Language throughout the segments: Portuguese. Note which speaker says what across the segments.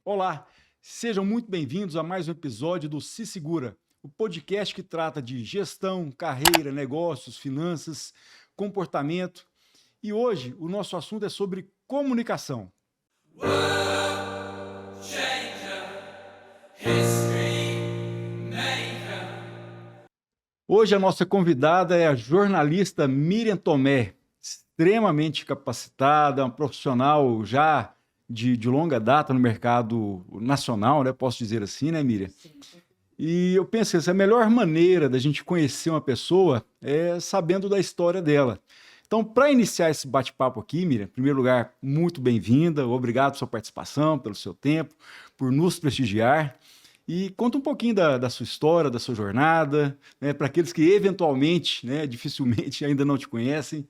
Speaker 1: Olá, sejam muito bem-vindos a mais um episódio do Se Segura, o podcast que trata de gestão, carreira, negócios, finanças, comportamento. E hoje o nosso assunto é sobre comunicação. Hoje a nossa convidada é a jornalista Miriam Tomé, extremamente capacitada, uma profissional já de longa data no mercado nacional, né? Posso dizer assim, né, Miriam?
Speaker 2: Sim.
Speaker 1: E eu penso que a melhor maneira da gente conhecer uma pessoa é sabendo da história dela. Então, para iniciar esse bate-papo aqui, Miriam, em primeiro lugar, muito bem-vinda, obrigado pela sua participação, pelo seu tempo, por nos prestigiar. E conta um pouquinho da sua história, da sua jornada, né, para aqueles que eventualmente, né, dificilmente ainda não te conhecem.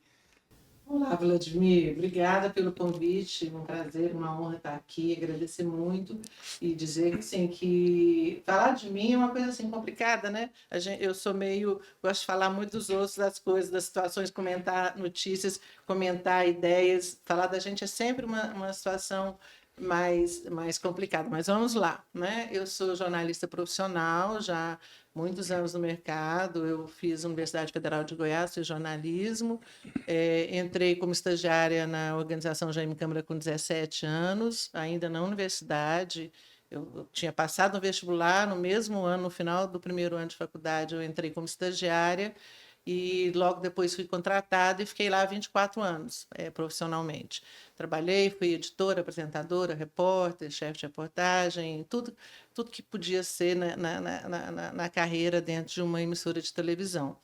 Speaker 2: Olá, Vladimir. Obrigada pelo convite. Um prazer, uma honra estar aqui. Agradecer muito e dizer assim, que falar de mim é uma coisa assim complicada, né? Eu sou meio, gosto de falar muito dos outros, das coisas, das situações, comentar notícias, comentar ideias. Falar da gente é sempre uma situação mais complicada. Mas vamos lá, né? Eu sou jornalista profissional, já muitos anos no mercado. Eu fiz Universidade Federal de Goiás, fiz jornalismo. Entrei como estagiária na organização Jaime Câmara com 17 anos, ainda na universidade. Eu tinha passado no vestibular, no mesmo ano, no final do primeiro ano de faculdade, eu entrei como estagiária e logo depois fui contratada e fiquei lá 24 anos, profissionalmente. Trabalhei, fui editora, apresentadora, repórter, chefe de reportagem, tudo que podia ser na carreira dentro de uma emissora de televisão.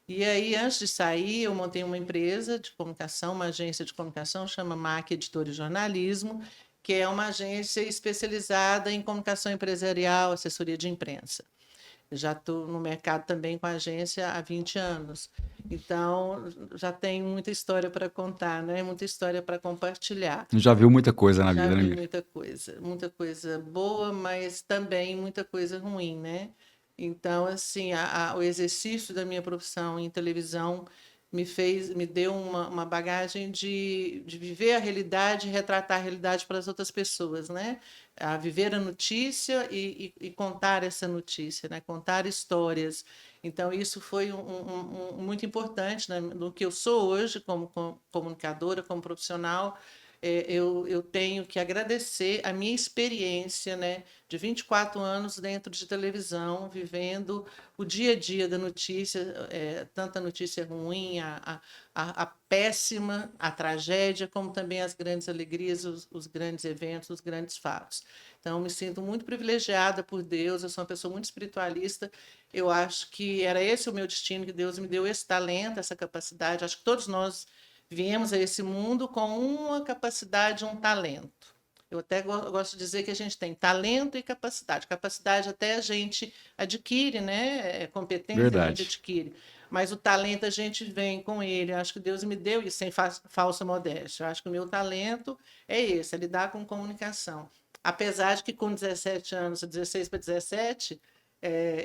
Speaker 2: E aí, antes de sair, eu montei uma empresa de comunicação, uma agência de comunicação, chama MAC Editora e Jornalismo, que é uma agência especializada em comunicação empresarial, assessoria de imprensa. Eu já estou no mercado também com a agência há 20 anos. Então, já tenho muita história para contar, né? Muita história para compartilhar.
Speaker 1: Já viu muita coisa na
Speaker 2: Já
Speaker 1: vida, né,
Speaker 2: vi
Speaker 1: Miriam?
Speaker 2: muita coisa boa, mas também muita coisa ruim, né? Então, assim, o exercício da minha profissão em televisão me deu uma bagagem de viver a realidade, retratar a realidade para as outras pessoas, né? A viver a notícia e contar essa notícia, né? Contar histórias. Então, isso foi muito importante, né? No que eu sou hoje como comunicadora, como profissional. Eu tenho que agradecer a minha experiência, né, de 24 anos dentro de televisão, vivendo o dia a dia da notícia, tanta notícia ruim, a péssima, a tragédia, como também as grandes alegrias, os grandes eventos, os grandes fatos. Então, me sinto muito privilegiada por Deus, eu sou uma pessoa muito espiritualista, eu acho que era esse o meu destino, que Deus me deu esse talento, essa capacidade, acho que todos nós viemos a esse mundo com uma capacidade, um talento. Eu até gosto de dizer que a gente tem talento e capacidade. Capacidade até a gente adquire, né? Competência a gente
Speaker 1: Verdade.
Speaker 2: adquire. Mas o talento a gente vem com ele. Eu acho que Deus me deu isso sem falsa modéstia. Eu acho que o meu talento é esse, é lidar com comunicação. Apesar de que com 17 anos, 16 para 17,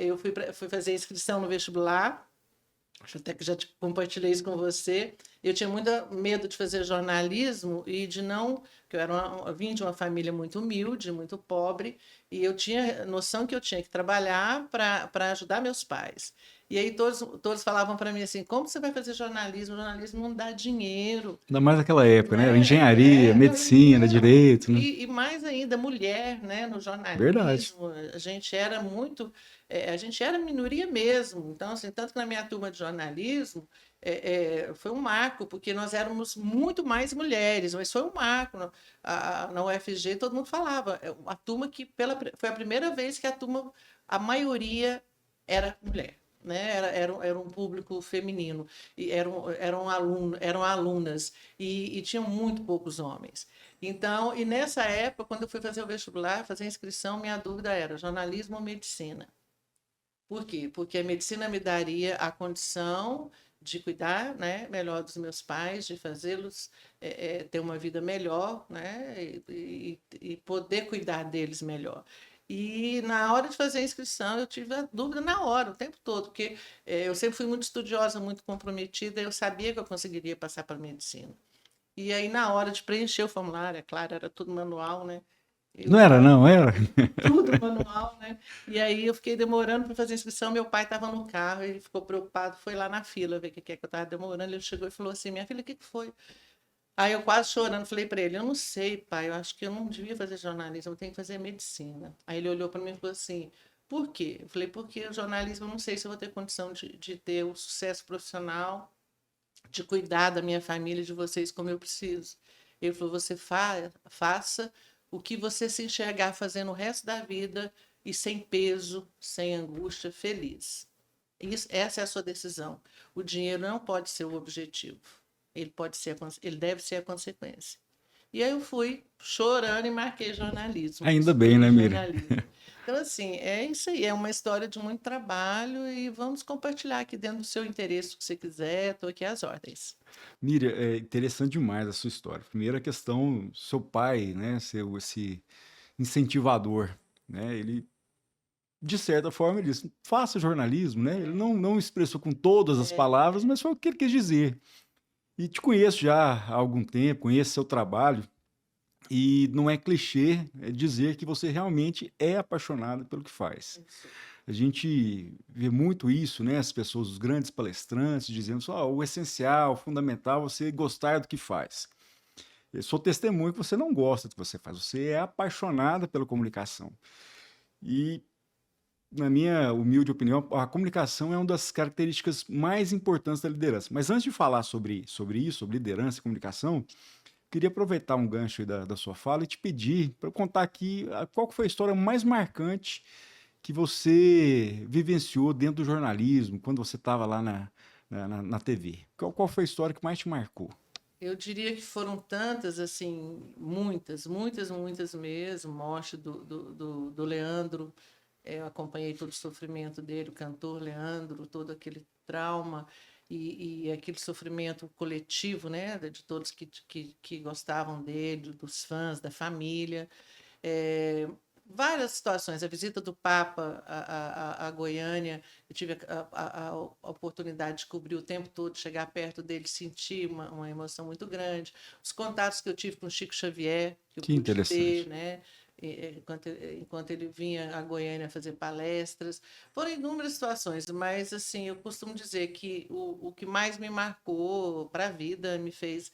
Speaker 2: eu fui fazer inscrição no vestibular. Acho até que já compartilhei isso com você. Eu tinha muito medo de fazer jornalismo e de não, porque eu vim de uma família muito humilde, muito pobre, e eu tinha noção que eu tinha que trabalhar para ajudar meus pais. E aí todos falavam para mim assim: como você vai fazer jornalismo? Jornalismo não dá dinheiro,
Speaker 1: Ainda mais naquela época, né?
Speaker 2: né?
Speaker 1: Engenharia,
Speaker 2: Não,
Speaker 1: medicina, direito, né?
Speaker 2: e mais ainda, mulher, né? No
Speaker 1: Verdade.
Speaker 2: jornalismo, a gente era minoria mesmo. Então, assim, tanto que na minha turma de jornalismo foi um marco, porque nós éramos muito mais mulheres, mas foi um marco. Na UFG, todo mundo falava, a turma que foi a primeira vez que a maioria era mulher. Né? Era um público feminino, e eram alunas, e tinham muito poucos homens. Então, e nessa época, quando eu fui fazer o vestibular, fazer a inscrição, minha dúvida era jornalismo ou medicina. Por quê? Porque a medicina me daria a condição de cuidar, né, melhor dos meus pais, de fazê-los ter uma vida melhor, né, e poder cuidar deles melhor. E na hora de fazer a inscrição, eu tive a dúvida na hora, o tempo todo, porque eu sempre fui muito estudiosa, muito comprometida, eu sabia que eu conseguiria passar para a medicina. E aí, na hora de preencher o formulário, é claro, era tudo manual, né?
Speaker 1: Não era, não, era?
Speaker 2: Tudo manual, né? E aí eu fiquei demorando para fazer a inscrição. Meu pai estava no carro, ele ficou preocupado, foi lá na fila ver o que é que eu estava demorando. Ele chegou e falou assim: Minha filha, o que foi? Aí eu quase chorando, falei para ele: Eu não sei, pai, eu acho que eu não devia fazer jornalismo, eu tenho que fazer medicina. Aí ele olhou para mim e falou assim: Por quê? Eu falei: Porque o jornalismo eu não sei se eu vou ter condição de ter o sucesso profissional, de cuidar da minha família, de vocês como eu preciso. Ele falou: Você faça o que você se enxergar fazendo o resto da vida e sem peso, sem angústia, feliz. Essa é a sua decisão. O dinheiro não pode ser o objetivo. Ele deve ser a consequência. E aí eu fui chorando e marquei jornalismo.
Speaker 1: Ainda bem,
Speaker 2: Escolhi
Speaker 1: né, Mira?
Speaker 2: jornalismo. Então, assim, é isso aí. É uma história de muito trabalho e vamos compartilhar aqui dentro do seu interesse, o que você quiser. Estou aqui às ordens.
Speaker 1: Miriam, é interessante demais a sua história. Primeira questão, seu pai, né, ser esse incentivador, né, ele, de certa forma, ele disse, faça jornalismo, né, ele não expressou com todas as palavras, mas foi o que ele quis dizer. E te conheço já há algum tempo, conheço seu trabalho, e não é clichê dizer que você realmente é apaixonado pelo que faz. A gente vê muito isso, né? As pessoas, os grandes palestrantes, dizendo só o essencial, o fundamental, você gostar do que faz. Eu sou testemunho que você não gosta do que você faz, você é apaixonada pela comunicação. E, na minha humilde opinião, a comunicação é uma das características mais importantes da liderança. Mas antes de falar sobre isso, sobre liderança e comunicação, queria aproveitar um gancho aí da sua fala e te pedir para contar aqui qual que foi a história mais marcante que você vivenciou dentro do jornalismo, quando você estava lá na TV? Qual foi a história que mais te marcou?
Speaker 2: Eu diria que foram tantas, assim, muitas, muitas, muitas mesmo. Morte do Leandro, eu acompanhei todo o sofrimento dele, o cantor Leandro, todo aquele trauma e aquele sofrimento coletivo, né, de todos que gostavam dele, dos fãs, da família. É, várias situações. A visita do Papa à Goiânia, eu tive a oportunidade de cobrir o tempo todo, chegar perto dele, sentir uma emoção muito grande. Os contatos que eu tive com o Chico Xavier, que eu
Speaker 1: Que
Speaker 2: pude ter,
Speaker 1: interessante.
Speaker 2: né? Enquanto ele vinha a Goiânia fazer palestras, foram inúmeras situações, mas assim eu costumo dizer que o que mais me marcou para a vida, me fez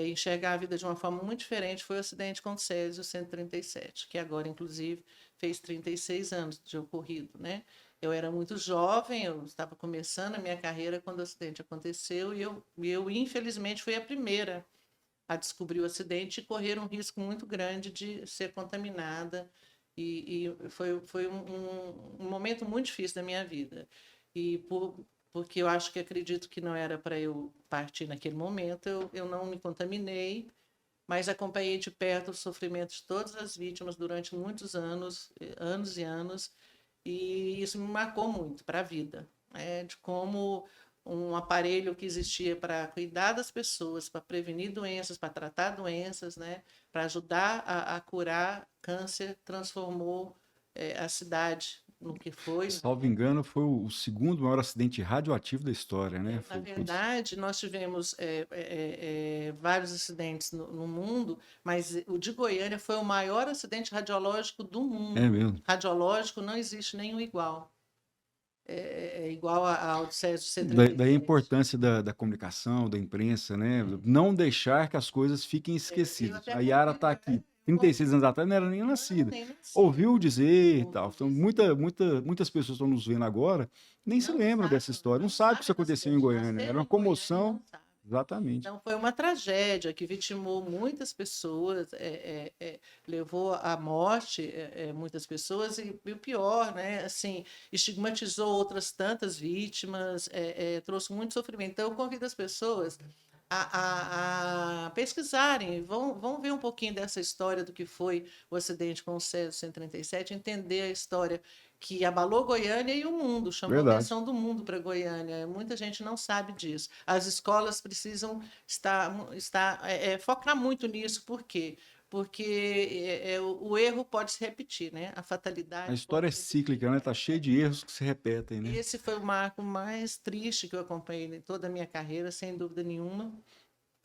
Speaker 2: enxergar a vida de uma forma muito diferente foi o acidente com o Césio 137, que agora, inclusive, fez 36 anos de ocorrido, né? Eu era muito jovem, eu estava começando a minha carreira quando o acidente aconteceu e eu infelizmente, fui a primeira a descobrir o acidente e correr um risco muito grande de ser contaminada. E foi um momento muito difícil da minha vida. E porque eu acho que acredito que não era para eu partir naquele momento, eu não me contaminei, mas acompanhei de perto o sofrimento de todas as vítimas durante muitos anos, anos e anos, e isso me marcou muito para a vida, né? De como um aparelho que existia para cuidar das pessoas, para prevenir doenças, para tratar doenças, né? Para ajudar a curar câncer, transformou a cidade no que foi.
Speaker 1: Salvo engano, foi o segundo maior acidente radioativo da história, né?
Speaker 2: Na
Speaker 1: Foi,
Speaker 2: verdade, nós tivemos vários acidentes no mundo, mas o de Goiânia foi o maior acidente radiológico do
Speaker 1: é
Speaker 2: mundo.
Speaker 1: mesmo.
Speaker 2: Radiológico não existe nenhum igual. É igual ao do Césio
Speaker 1: Daí a
Speaker 2: 137.
Speaker 1: importância da comunicação, da imprensa, né? Não deixar que as coisas fiquem
Speaker 2: Eu
Speaker 1: esquecidas.
Speaker 2: até
Speaker 1: A Yara
Speaker 2: convido,
Speaker 1: está aqui,
Speaker 2: eu
Speaker 1: 36
Speaker 2: convido.
Speaker 1: anos atrás, não era nem
Speaker 2: Não,
Speaker 1: nascida.
Speaker 2: nem nascido.
Speaker 1: Ouviu dizer e
Speaker 2: Ouvi
Speaker 1: tal. Então,
Speaker 2: dizer.
Speaker 1: muitas pessoas estão nos vendo agora, nem se
Speaker 2: Não
Speaker 1: lembram
Speaker 2: sabe,
Speaker 1: dessa história, não
Speaker 2: não
Speaker 1: sabe que isso
Speaker 2: sabe do
Speaker 1: aconteceu em
Speaker 2: acidente.
Speaker 1: Goiânia. Era
Speaker 2: Nasceram
Speaker 1: uma
Speaker 2: em Goiânia e
Speaker 1: comoção,
Speaker 2: não sabe.
Speaker 1: exatamente.
Speaker 2: Então, foi uma tragédia que vitimou muitas pessoas, levou à morte muitas pessoas e o pior, né, assim, estigmatizou outras tantas vítimas, trouxe muito sofrimento. Então, eu convido as pessoas a pesquisarem, vão ver um pouquinho dessa história do que foi o acidente com o Césio 137, entender a história que abalou Goiânia e o mundo, chamou a
Speaker 1: Verdade.
Speaker 2: atenção do mundo para Goiânia. Muita gente não sabe disso. As escolas precisam focar muito nisso, por quê? Porque o erro pode se repetir, né? A
Speaker 1: A
Speaker 2: fatalidade
Speaker 1: história
Speaker 2: pode
Speaker 1: é
Speaker 2: se
Speaker 1: cíclica,
Speaker 2: repetir.
Speaker 1: né? Tá cheia de erros que se repetem, né?
Speaker 2: Esse foi o marco mais triste que eu acompanhei em toda a minha carreira, sem dúvida nenhuma.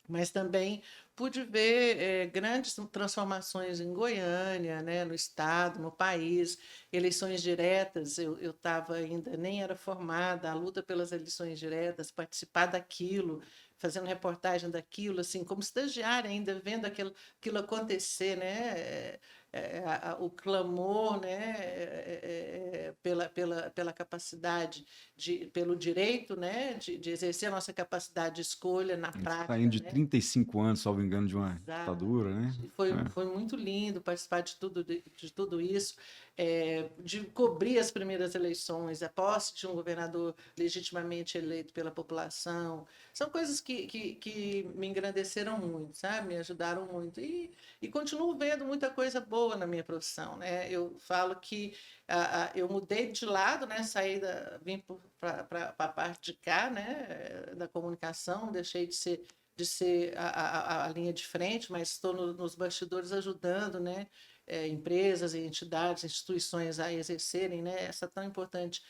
Speaker 2: mas também pude ver grandes transformações em Goiânia, né, no estado, no país, eleições diretas. Eu estava ainda, nem era formada, a luta pelas eleições diretas, participar daquilo, fazendo reportagem daquilo, assim, como estagiária ainda, vendo aquilo acontecer, né? O clamor, né? Pela capacidade, pelo direito, né? De exercer a nossa capacidade de escolha na
Speaker 1: Saindo
Speaker 2: prática,
Speaker 1: de
Speaker 2: né?
Speaker 1: 35 anos, salvo engano, de uma ditadura, né?
Speaker 2: Exatamente. Foi muito lindo participar de tudo isso, de cobrir as primeiras eleições, a posse de um governador legitimamente eleito pela população. São coisas que me engrandeceram muito, sabe? Me ajudaram muito. E continuo vendo muita coisa boa na minha profissão, né? Eu falo que eu mudei de lado, né? Vim para a parte de cá, né? Da comunicação, deixei de ser a linha de frente, mas estou nos bastidores ajudando, né, empresas, entidades, instituições a exercerem, né, essa tão importante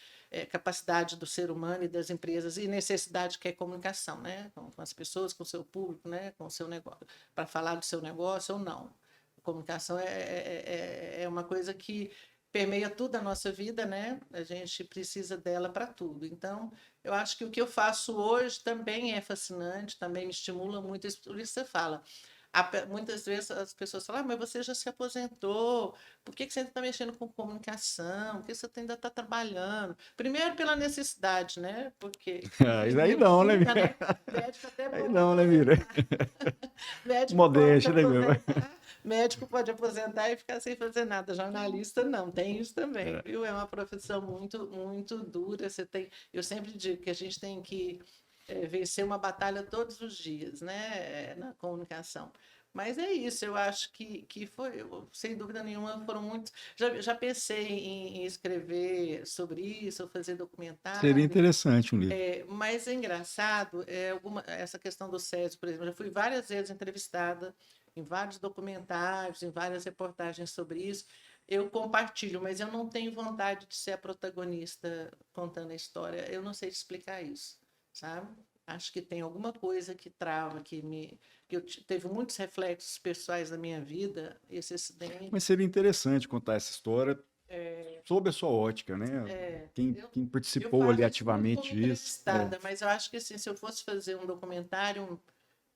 Speaker 2: capacidade do ser humano e das empresas e necessidade que é comunicação, né, com as pessoas, com o seu público, né, com o seu negócio, para falar do seu negócio ou não. A comunicação é uma coisa que permeia tudo a nossa vida, né? A gente precisa dela para tudo. Então, eu acho que o que eu faço hoje também é fascinante, também me estimula muito. Por isso você fala. Muitas vezes as pessoas falam, mas você já se aposentou, por que você ainda está mexendo com comunicação? Por que você ainda está trabalhando? Primeiro pela necessidade, né? Porque
Speaker 1: Aí não, né,
Speaker 2: medicina,
Speaker 1: Mira?
Speaker 2: né? Médico até é
Speaker 1: Aí
Speaker 2: bom para
Speaker 1: não, né, Mira?
Speaker 2: aposentar. Médico pode
Speaker 1: Modéstia, né, meu?
Speaker 2: aposentar, médico pode aposentar e ficar sem fazer nada. Jornalista não, tem isso também, viu? É uma profissão muito, muito dura. Eu sempre digo que a gente tem que vencer uma batalha todos os dias, né? Na comunicação. Mas é isso, eu acho que foi, sem dúvida nenhuma, foram muitos. Já pensei em escrever sobre isso, ou fazer
Speaker 1: Seria
Speaker 2: documentário.
Speaker 1: interessante um livro.
Speaker 2: Mas é engraçado, essa questão do Césio, por exemplo, já fui várias vezes entrevistada em vários documentários, em várias reportagens sobre isso. Eu compartilho, mas eu não tenho vontade de ser a protagonista contando a história. Eu não sei te explicar isso, sabe? Acho que tem alguma coisa que trava, teve muitos reflexos pessoais na minha vida, esse acidente.
Speaker 1: Mas seria interessante contar essa história sob a sua ótica, né? Quem
Speaker 2: Eu
Speaker 1: participou ali
Speaker 2: faço isso muito como
Speaker 1: ativamente disso.
Speaker 2: entrevistada, mas eu acho que assim, se eu fosse fazer um documentário,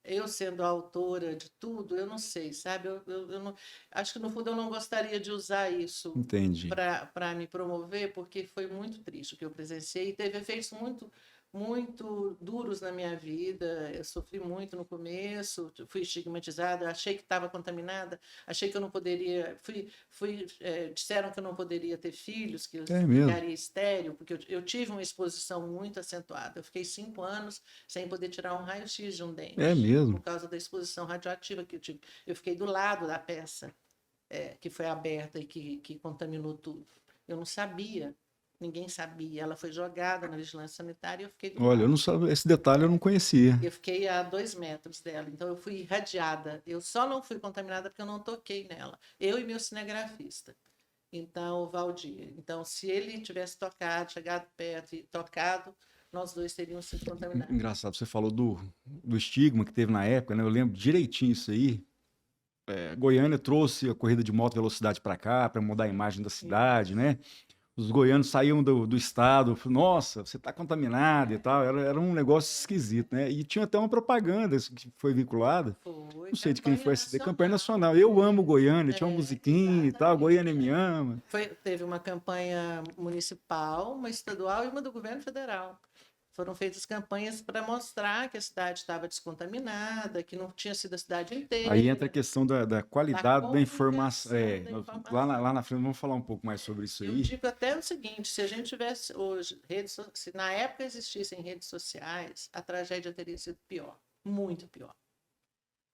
Speaker 2: eu sendo a autora de tudo, eu não sei, sabe? Eu não, acho que no fundo eu não gostaria de usar isso
Speaker 1: Entendi.
Speaker 2: para me promover, porque foi muito triste o que eu presenciei e teve efeitos muito, muito duros na minha vida. Eu sofri muito no começo, fui estigmatizada, achei que estava contaminada, achei que eu não poderia. Disseram que eu não poderia ter filhos, que eu
Speaker 1: É mesmo.
Speaker 2: ficaria estéril, porque eu tive uma exposição muito acentuada. Eu fiquei 5 anos sem poder tirar um raio-x de um
Speaker 1: É
Speaker 2: dente,
Speaker 1: mesmo.
Speaker 2: por causa da exposição radioativa que eu tive. Eu fiquei do lado da peça que foi aberta e que contaminou tudo. Eu não sabia, ninguém sabia. Ela foi jogada na vigilância sanitária e eu fiquei do
Speaker 1: Olha, eu
Speaker 2: lado.
Speaker 1: não sabia, esse detalhe eu não conhecia.
Speaker 2: Eu fiquei a 2 metros dela, então eu fui irradiada. Eu só não fui contaminada porque eu não toquei nela. Eu e meu cinegrafista. Então, o Valdir. Então, se ele tivesse tocado, chegado perto e tocado, nós dois teríamos sido contaminados.
Speaker 1: Engraçado, você falou do estigma que teve na época, né? Eu lembro direitinho isso aí. Goiânia trouxe a corrida de moto velocidade para cá, para mudar a imagem da cidade, né? Os goianos saíam do estado, nossa, você está contaminado e tal. Era um negócio esquisito, né? E tinha até uma propaganda que foi vinculada.
Speaker 2: Foi
Speaker 1: Não sei de quem foi
Speaker 2: campanha
Speaker 1: essa campanha
Speaker 2: nacional.
Speaker 1: nacional. Eu amo Goiânia, tinha uma musiquinha e tal,
Speaker 2: Exatamente.
Speaker 1: Goiânia me ama.
Speaker 2: Teve uma campanha municipal, uma estadual e uma do governo federal. Foram feitas campanhas para mostrar que a cidade estava descontaminada, que não tinha sido a cidade
Speaker 1: Aí entra a
Speaker 2: inteira,
Speaker 1: questão da
Speaker 2: da
Speaker 1: qualidade da informação.
Speaker 2: comunicação da informação.
Speaker 1: Lá na frente vamos falar um pouco mais sobre isso
Speaker 2: Eu
Speaker 1: aí.
Speaker 2: digo até o seguinte: se a gente tivesse hoje se na época existissem redes sociais, a tragédia teria sido pior, muito pior.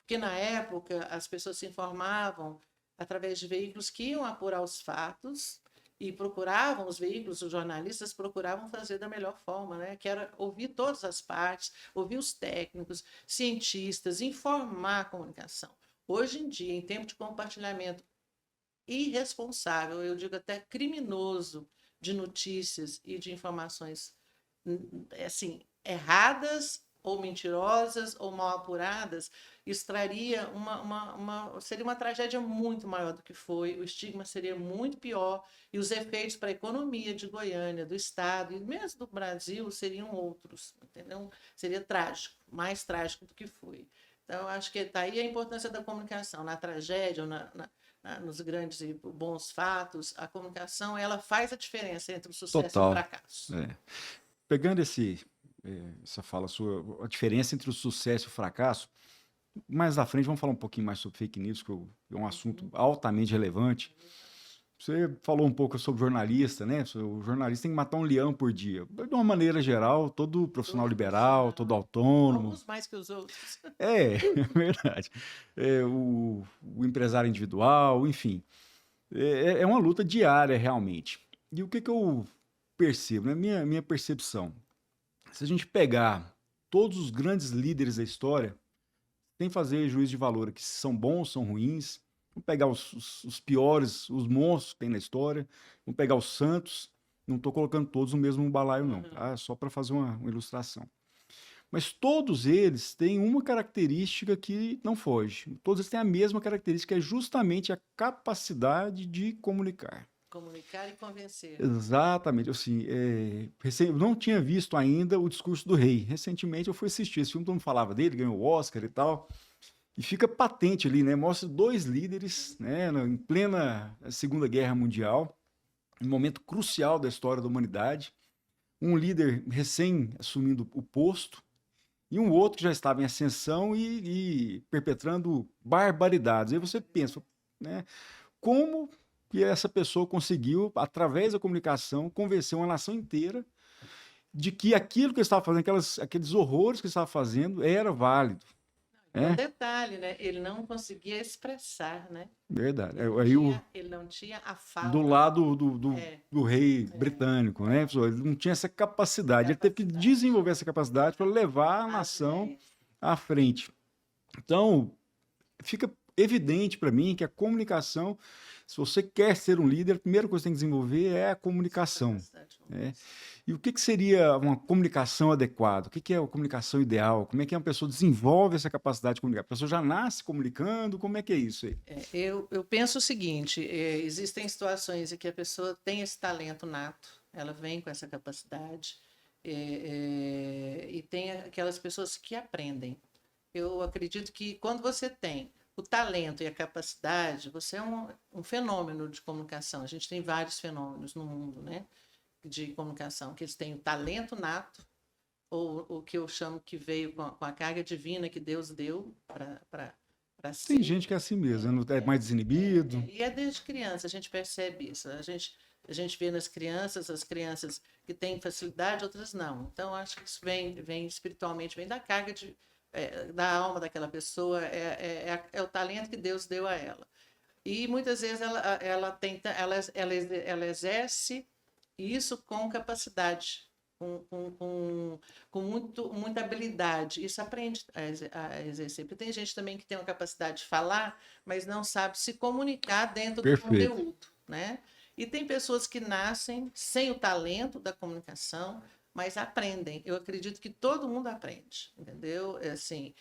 Speaker 2: Porque na época as pessoas se informavam através de veículos que iam apurar os fatos e procuravam, os veículos, os jornalistas procuravam fazer da melhor forma, né? Que era ouvir todas as partes, ouvir os técnicos, cientistas, informar a comunicação. Hoje em dia, em tempo de compartilhamento irresponsável, eu digo até criminoso, de notícias e de informações assim, erradas ou mentirosas ou mal apuradas, isso traria seria uma tragédia muito maior do que foi, o estigma seria muito pior e os efeitos para a economia de Goiânia, do estado e mesmo do Brasil seriam outros, entendeu? Seria trágico, mais trágico do que foi. Então, acho que está aí a importância da comunicação na tragédia ou nos grandes e bons fatos. A comunicação ela faz a diferença entre o sucesso e o
Speaker 1: Total.
Speaker 2: fracasso.
Speaker 1: Pegando essa fala sua, a diferença entre o sucesso e o fracasso, mais à frente vamos falar um pouquinho mais sobre fake news, que é um assunto altamente relevante. Você falou um pouco sobre jornalista, né? O jornalista tem que matar um leão por dia. De uma maneira geral, todo profissional liberal, todo autônomo.
Speaker 2: Alguns mais que os outros.
Speaker 1: É verdade. O empresário individual, enfim. É uma luta diária, realmente. E o que eu percebo, né? Minha percepção. Se a gente pegar todos os grandes líderes da história, sem fazer juízo de valor, que são bons, são ruins. Vamos pegar os piores, os monstros que tem na história. Vamos pegar os santos. Não estou colocando todos no mesmo balaio, não, tá? Só para fazer uma ilustração. Mas todos eles têm uma característica que não foge. Todos eles têm a mesma característica, que é justamente a capacidade de comunicar.
Speaker 2: Comunicar e convencer.
Speaker 1: Exatamente. Assim, eu não tinha visto ainda o Discurso do Rei. Recentemente eu fui assistir esse filme, todo mundo falava dele, ganhou o Oscar e tal. E fica patente ali, né? Mostra dois líderes, né, em plena Segunda Guerra Mundial, um momento crucial da história da humanidade. Um líder recém assumindo o posto e um outro que já estava em ascensão e perpetrando barbaridades. Aí você pensa, né? Como que essa pessoa conseguiu, através da comunicação, convencer uma nação inteira de que aquilo que ele estava fazendo, aqueles horrores que ele estava fazendo, era válido.
Speaker 2: Um detalhe, né? Ele não conseguia expressar, né?
Speaker 1: Verdade.
Speaker 2: Ele não tinha a fala.
Speaker 1: Do lado do rei britânico, né? Ele não tinha essa capacidade. Ele teve que desenvolver essa capacidade para levar a nação à frente. Então, fica evidente para mim que a comunicação, se você quer ser um líder, a primeira coisa que tem que desenvolver é a comunicação. Né? E o que seria uma comunicação adequada? O que é a comunicação ideal? Como é que uma pessoa desenvolve essa capacidade de comunicar? A pessoa já nasce comunicando? Como é que é isso aí?
Speaker 2: Eu penso o seguinte, existem situações em que a pessoa tem esse talento nato, ela vem com essa capacidade, e tem aquelas pessoas que aprendem. Eu acredito que quando você tem o talento e a capacidade, você é um fenômeno de comunicação. A gente tem vários fenômenos no mundo, né, de comunicação, que eles têm o talento nato, ou o que eu chamo que veio com a carga divina que Deus deu para si.
Speaker 1: Tem gente que é assim mesmo, é mais desinibido.
Speaker 2: E é desde criança, a gente percebe isso. A gente vê nas crianças, as crianças que têm facilidade, outras não. Então, acho que isso vem espiritualmente, vem da carga da alma daquela pessoa, é o talento que Deus deu a ela. E muitas vezes ela exerce isso com capacidade, com muita habilidade. Isso aprende a exercer. Porque tem gente também que tem uma capacidade de falar, mas não sabe se comunicar dentro do conteúdo, né? E tem pessoas que nascem sem o talento da comunicação, mas aprendem. Eu acredito que todo mundo aprende, entendeu? Assim,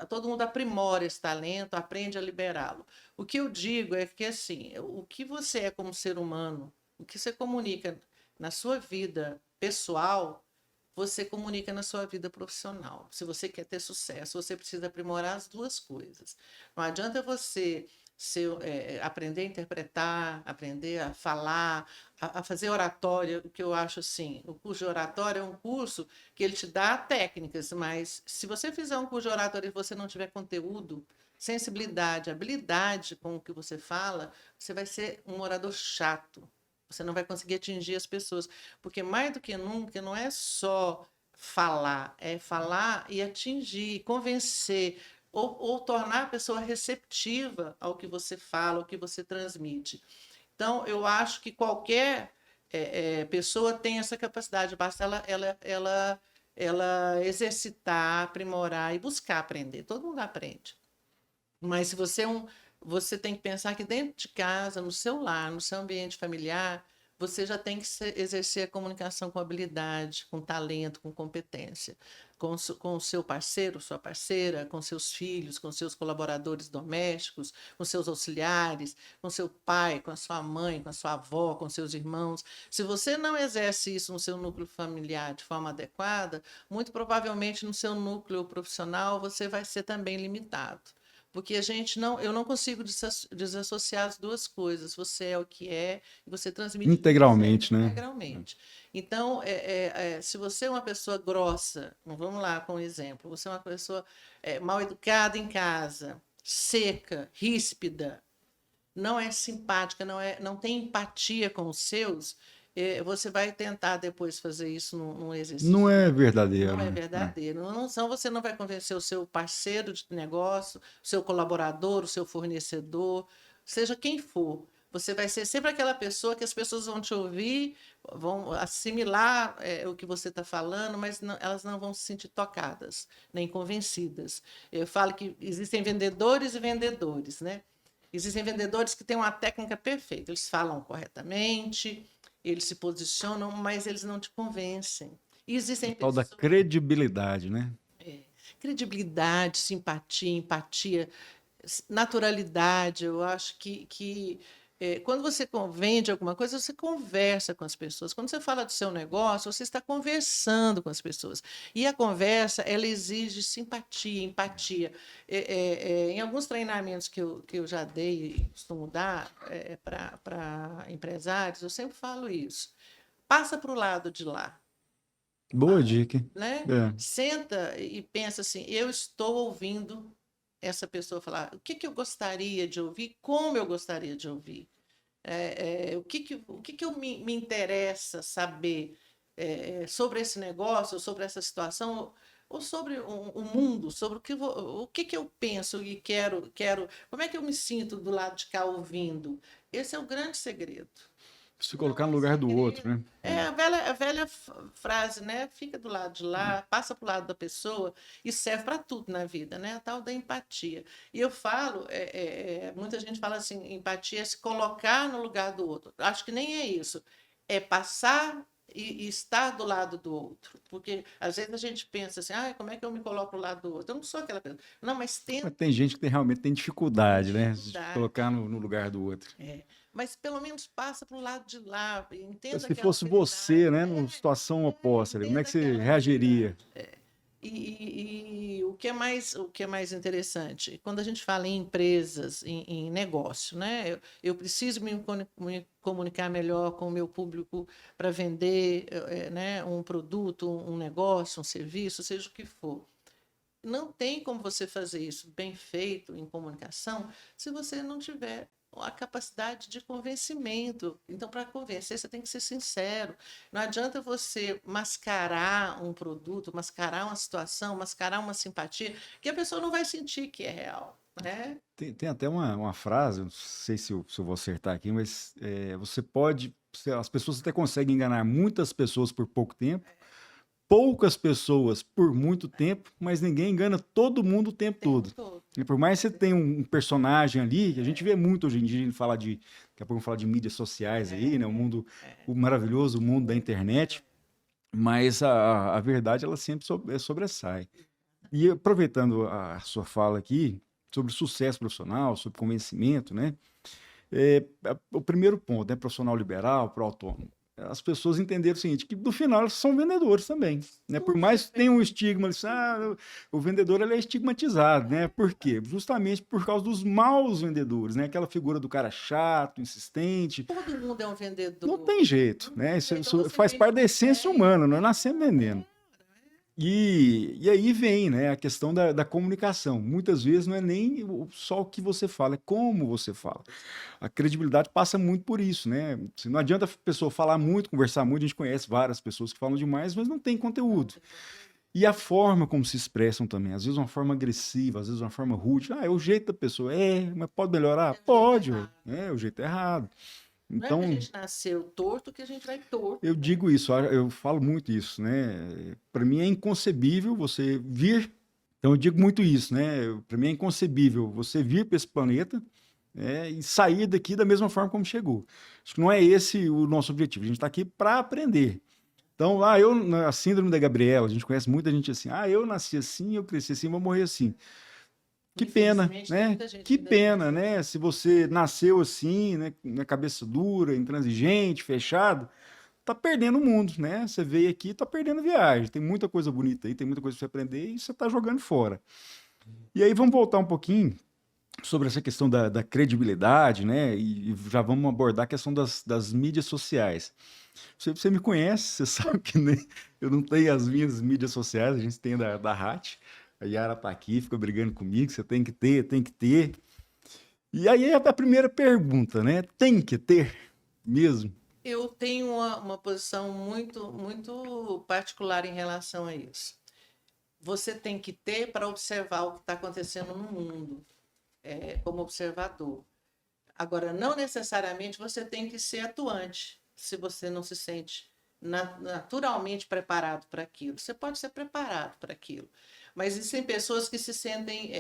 Speaker 2: todo mundo aprimora esse talento, aprende a liberá-lo. O que eu digo é que, assim, o que você é como ser humano, o que você comunica na sua vida pessoal, você comunica na sua vida profissional. Se você quer ter sucesso, você precisa aprimorar as duas coisas. Não adianta você aprender a interpretar, aprender a falar, a fazer oratória, o que eu acho assim, o curso de oratória é um curso que ele te dá técnicas, mas se você fizer um curso de oratória e você não tiver conteúdo, sensibilidade, habilidade com o que você fala, você vai ser um orador chato. Você não vai conseguir atingir as pessoas, porque mais do que nunca não é só falar, é falar e atingir, convencer, ou tornar a pessoa receptiva ao que você fala, ao que você transmite. Então, eu acho que qualquer pessoa tem essa capacidade, basta ela exercitar, aprimorar e buscar aprender. Todo mundo aprende. Mas se você você tem que pensar que dentro de casa, no seu lar, no seu ambiente familiar, você já tem que exercer a comunicação com habilidade, com talento, com competência, com o seu parceiro, sua parceira, com seus filhos, com seus colaboradores domésticos, com seus auxiliares, com seu pai, com a sua mãe, com a sua avó, com seus irmãos. Se você não exerce isso no seu núcleo familiar de forma adequada, muito provavelmente no seu núcleo profissional você vai ser também limitado. Porque eu não consigo desassociar as duas coisas. Você é o que é e você transmite
Speaker 1: Integralmente, né?
Speaker 2: integralmente. Então, se você é uma pessoa grossa, vamos lá com um exemplo, você é uma pessoa mal educada em casa, seca, ríspida, não é simpática, não tem empatia com os seus, você vai tentar depois fazer isso num exercício.
Speaker 1: Não é verdadeiro.
Speaker 2: Não é
Speaker 1: Né?
Speaker 2: verdadeiro. Você não vai convencer o seu parceiro de negócio, o seu colaborador, o seu fornecedor, seja quem for. Você vai ser sempre aquela pessoa que as pessoas vão te ouvir, vão assimilar o que você está falando, mas elas não vão se sentir tocadas, nem convencidas. Eu falo que existem vendedores e vendedores, né? Existem vendedores que têm uma técnica perfeita. Eles falam corretamente, eles se posicionam, mas eles não te convencem. E existem
Speaker 1: o tal da credibilidade, né?
Speaker 2: Credibilidade, simpatia, empatia, naturalidade. Eu acho que quando você vende alguma coisa, você conversa com as pessoas. Quando você fala do seu negócio, você está conversando com as pessoas. E a conversa, ela exige simpatia, empatia. Em alguns treinamentos que eu já dei e costumo dar para empresários, eu sempre falo isso. Passa para o lado de lá.
Speaker 1: Boa dica.
Speaker 2: Né? Senta e pensa assim, eu estou ouvindo essa pessoa falar, o que eu gostaria de ouvir, como eu gostaria de ouvir, o que eu me interessa saber sobre esse negócio, sobre essa situação, ou sobre o mundo, sobre o que eu penso e quero, como é que eu me sinto do lado de cá ouvindo. Esse é o grande segredo.
Speaker 1: Se colocar no lugar do outro, né?
Speaker 2: A velha frase, né? Fica do lado de lá, passa para o lado da pessoa e serve para tudo na vida, né? A tal da empatia. E eu falo, muita gente fala assim, empatia é se colocar no lugar do outro. Acho que nem é isso. É passar e estar do lado do outro. Porque às vezes a gente pensa assim, como é que eu me coloco do lado do outro? Eu não sou aquela pessoa. Não, mas
Speaker 1: tem gente que realmente tem dificuldade, né? De colocar no lugar do outro.
Speaker 2: Mas pelo menos passa para o lado de lá, entenda.
Speaker 1: Se fosse você, né, numa situação oposta, como é que você reagiria?
Speaker 2: E o que é mais interessante, quando a gente fala em empresas, em negócio, né, eu preciso me comunicar melhor com o meu público para vender né, um produto, um negócio, um serviço, seja o que for. Não tem como você fazer isso bem feito em comunicação se você não tiver a capacidade de convencimento. Então, para convencer, você tem que ser sincero. Não adianta você mascarar um produto, mascarar uma situação, mascarar uma simpatia, que a pessoa não vai sentir que é real. Né?
Speaker 1: Tem até uma frase, não sei se eu vou acertar aqui, mas você pode. As pessoas até conseguem enganar muitas pessoas por pouco tempo. Poucas pessoas por muito tempo, mas ninguém engana todo mundo o tempo todo. E por mais que você tenha um personagem ali, que a gente vê muito hoje em dia, daqui a pouco vamos falar de mídias sociais aí, né? O maravilhoso mundo da internet, mas a verdade ela sempre sobressai. E aproveitando a sua fala aqui sobre sucesso profissional, sobre convencimento, né? O primeiro ponto, né? Profissional liberal, pró-autônomo. As pessoas entenderam o seguinte, que no final eles são vendedores também, né? Por mais que tenha um estigma, o vendedor ele é estigmatizado, né? Por quê? Justamente por causa dos maus vendedores, né? Aquela figura do cara chato, insistente.
Speaker 2: Todo mundo é um vendedor.
Speaker 1: Não tem jeito, né? Isso faz parte da essência humana, nós nascemos vendendo. E aí vem, né, a questão da comunicação. Muitas vezes não é nem só o que você fala, é como você fala. A credibilidade passa muito por isso, né? Não adianta a pessoa falar muito, conversar muito, a gente conhece várias pessoas que falam demais, mas não tem conteúdo. E a forma como se expressam também, às vezes uma forma agressiva, às vezes uma forma rude. É o jeito da pessoa. Mas pode melhorar? Pode, o jeito errado. Então,
Speaker 2: não é que a gente nasceu torto que a gente vai torto.
Speaker 1: Eu digo isso, eu falo muito isso, né? Para mim é inconcebível você vir. Então eu digo muito isso, né? Para mim é inconcebível você vir para esse planeta e sair daqui da mesma forma como chegou. Acho que não é esse o nosso objetivo. A gente está aqui para aprender. Então, a síndrome da Gabriela, a gente conhece muita gente assim, eu nasci assim, eu cresci assim, vou morrer assim. Que pena,
Speaker 2: Infelizmente, tem
Speaker 1: né?
Speaker 2: muita gente
Speaker 1: Que
Speaker 2: que ainda pensa
Speaker 1: pena, né? Se você nasceu assim, né, na cabeça dura, intransigente, fechado, tá perdendo o mundo, né? Você veio aqui, tá perdendo viagem. Tem muita coisa bonita aí, tem muita coisa para você aprender e você tá jogando fora. E aí vamos voltar um pouquinho sobre essa questão da credibilidade, né? E já vamos abordar a questão das mídias sociais. Você me conhece, você sabe que nem, eu não tenho as minhas mídias sociais, a gente tem da RAT. A Yara tá aqui, fica brigando comigo, você tem que ter, tem que ter. E aí é a primeira pergunta, né? Tem que ter mesmo?
Speaker 2: Eu tenho uma posição muito particular em relação a isso. Você tem que ter para observar o que está acontecendo no mundo, como observador. Agora, não necessariamente você tem que ser atuante, se você não se sente naturalmente preparado para aquilo. Você pode ser preparado para aquilo. Mas existem pessoas que se sentem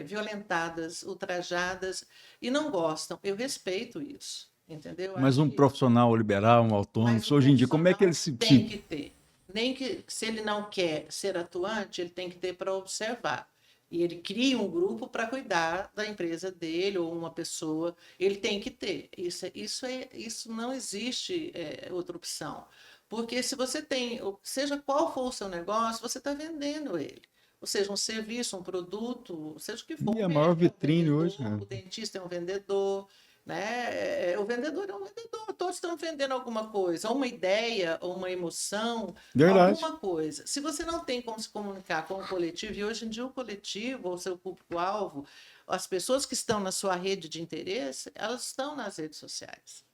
Speaker 2: violentadas, ultrajadas e não gostam. Eu respeito isso, entendeu?
Speaker 1: Mas
Speaker 2: Acho
Speaker 1: um
Speaker 2: que
Speaker 1: profissional liberal, um autônomo,
Speaker 2: mas o
Speaker 1: hoje em dia, como é que ele
Speaker 2: profissional
Speaker 1: se...
Speaker 2: tem que ter. Nem que, se ele não quer ser atuante, ele tem que ter para observar. E ele cria um grupo para cuidar da empresa dele ou uma pessoa. Ele tem que ter. Isso não existe outra opção. Porque se você tem, seja qual for o seu negócio, você está vendendo ele. Ou seja, um serviço, um produto, seja o que for.
Speaker 1: E
Speaker 2: O
Speaker 1: a maior
Speaker 2: médico é um
Speaker 1: vitrine hoje,
Speaker 2: vendedor, o dentista é um vendedor, né? O vendedor é um vendedor, todos estão vendendo alguma coisa, ou uma ideia, ou uma emoção,
Speaker 1: verdade.
Speaker 2: alguma coisa. Se você não tem como se comunicar com o coletivo, e hoje em dia o coletivo, ou o seu público-alvo, as pessoas que estão na sua rede de interesse, elas estão nas redes sociais.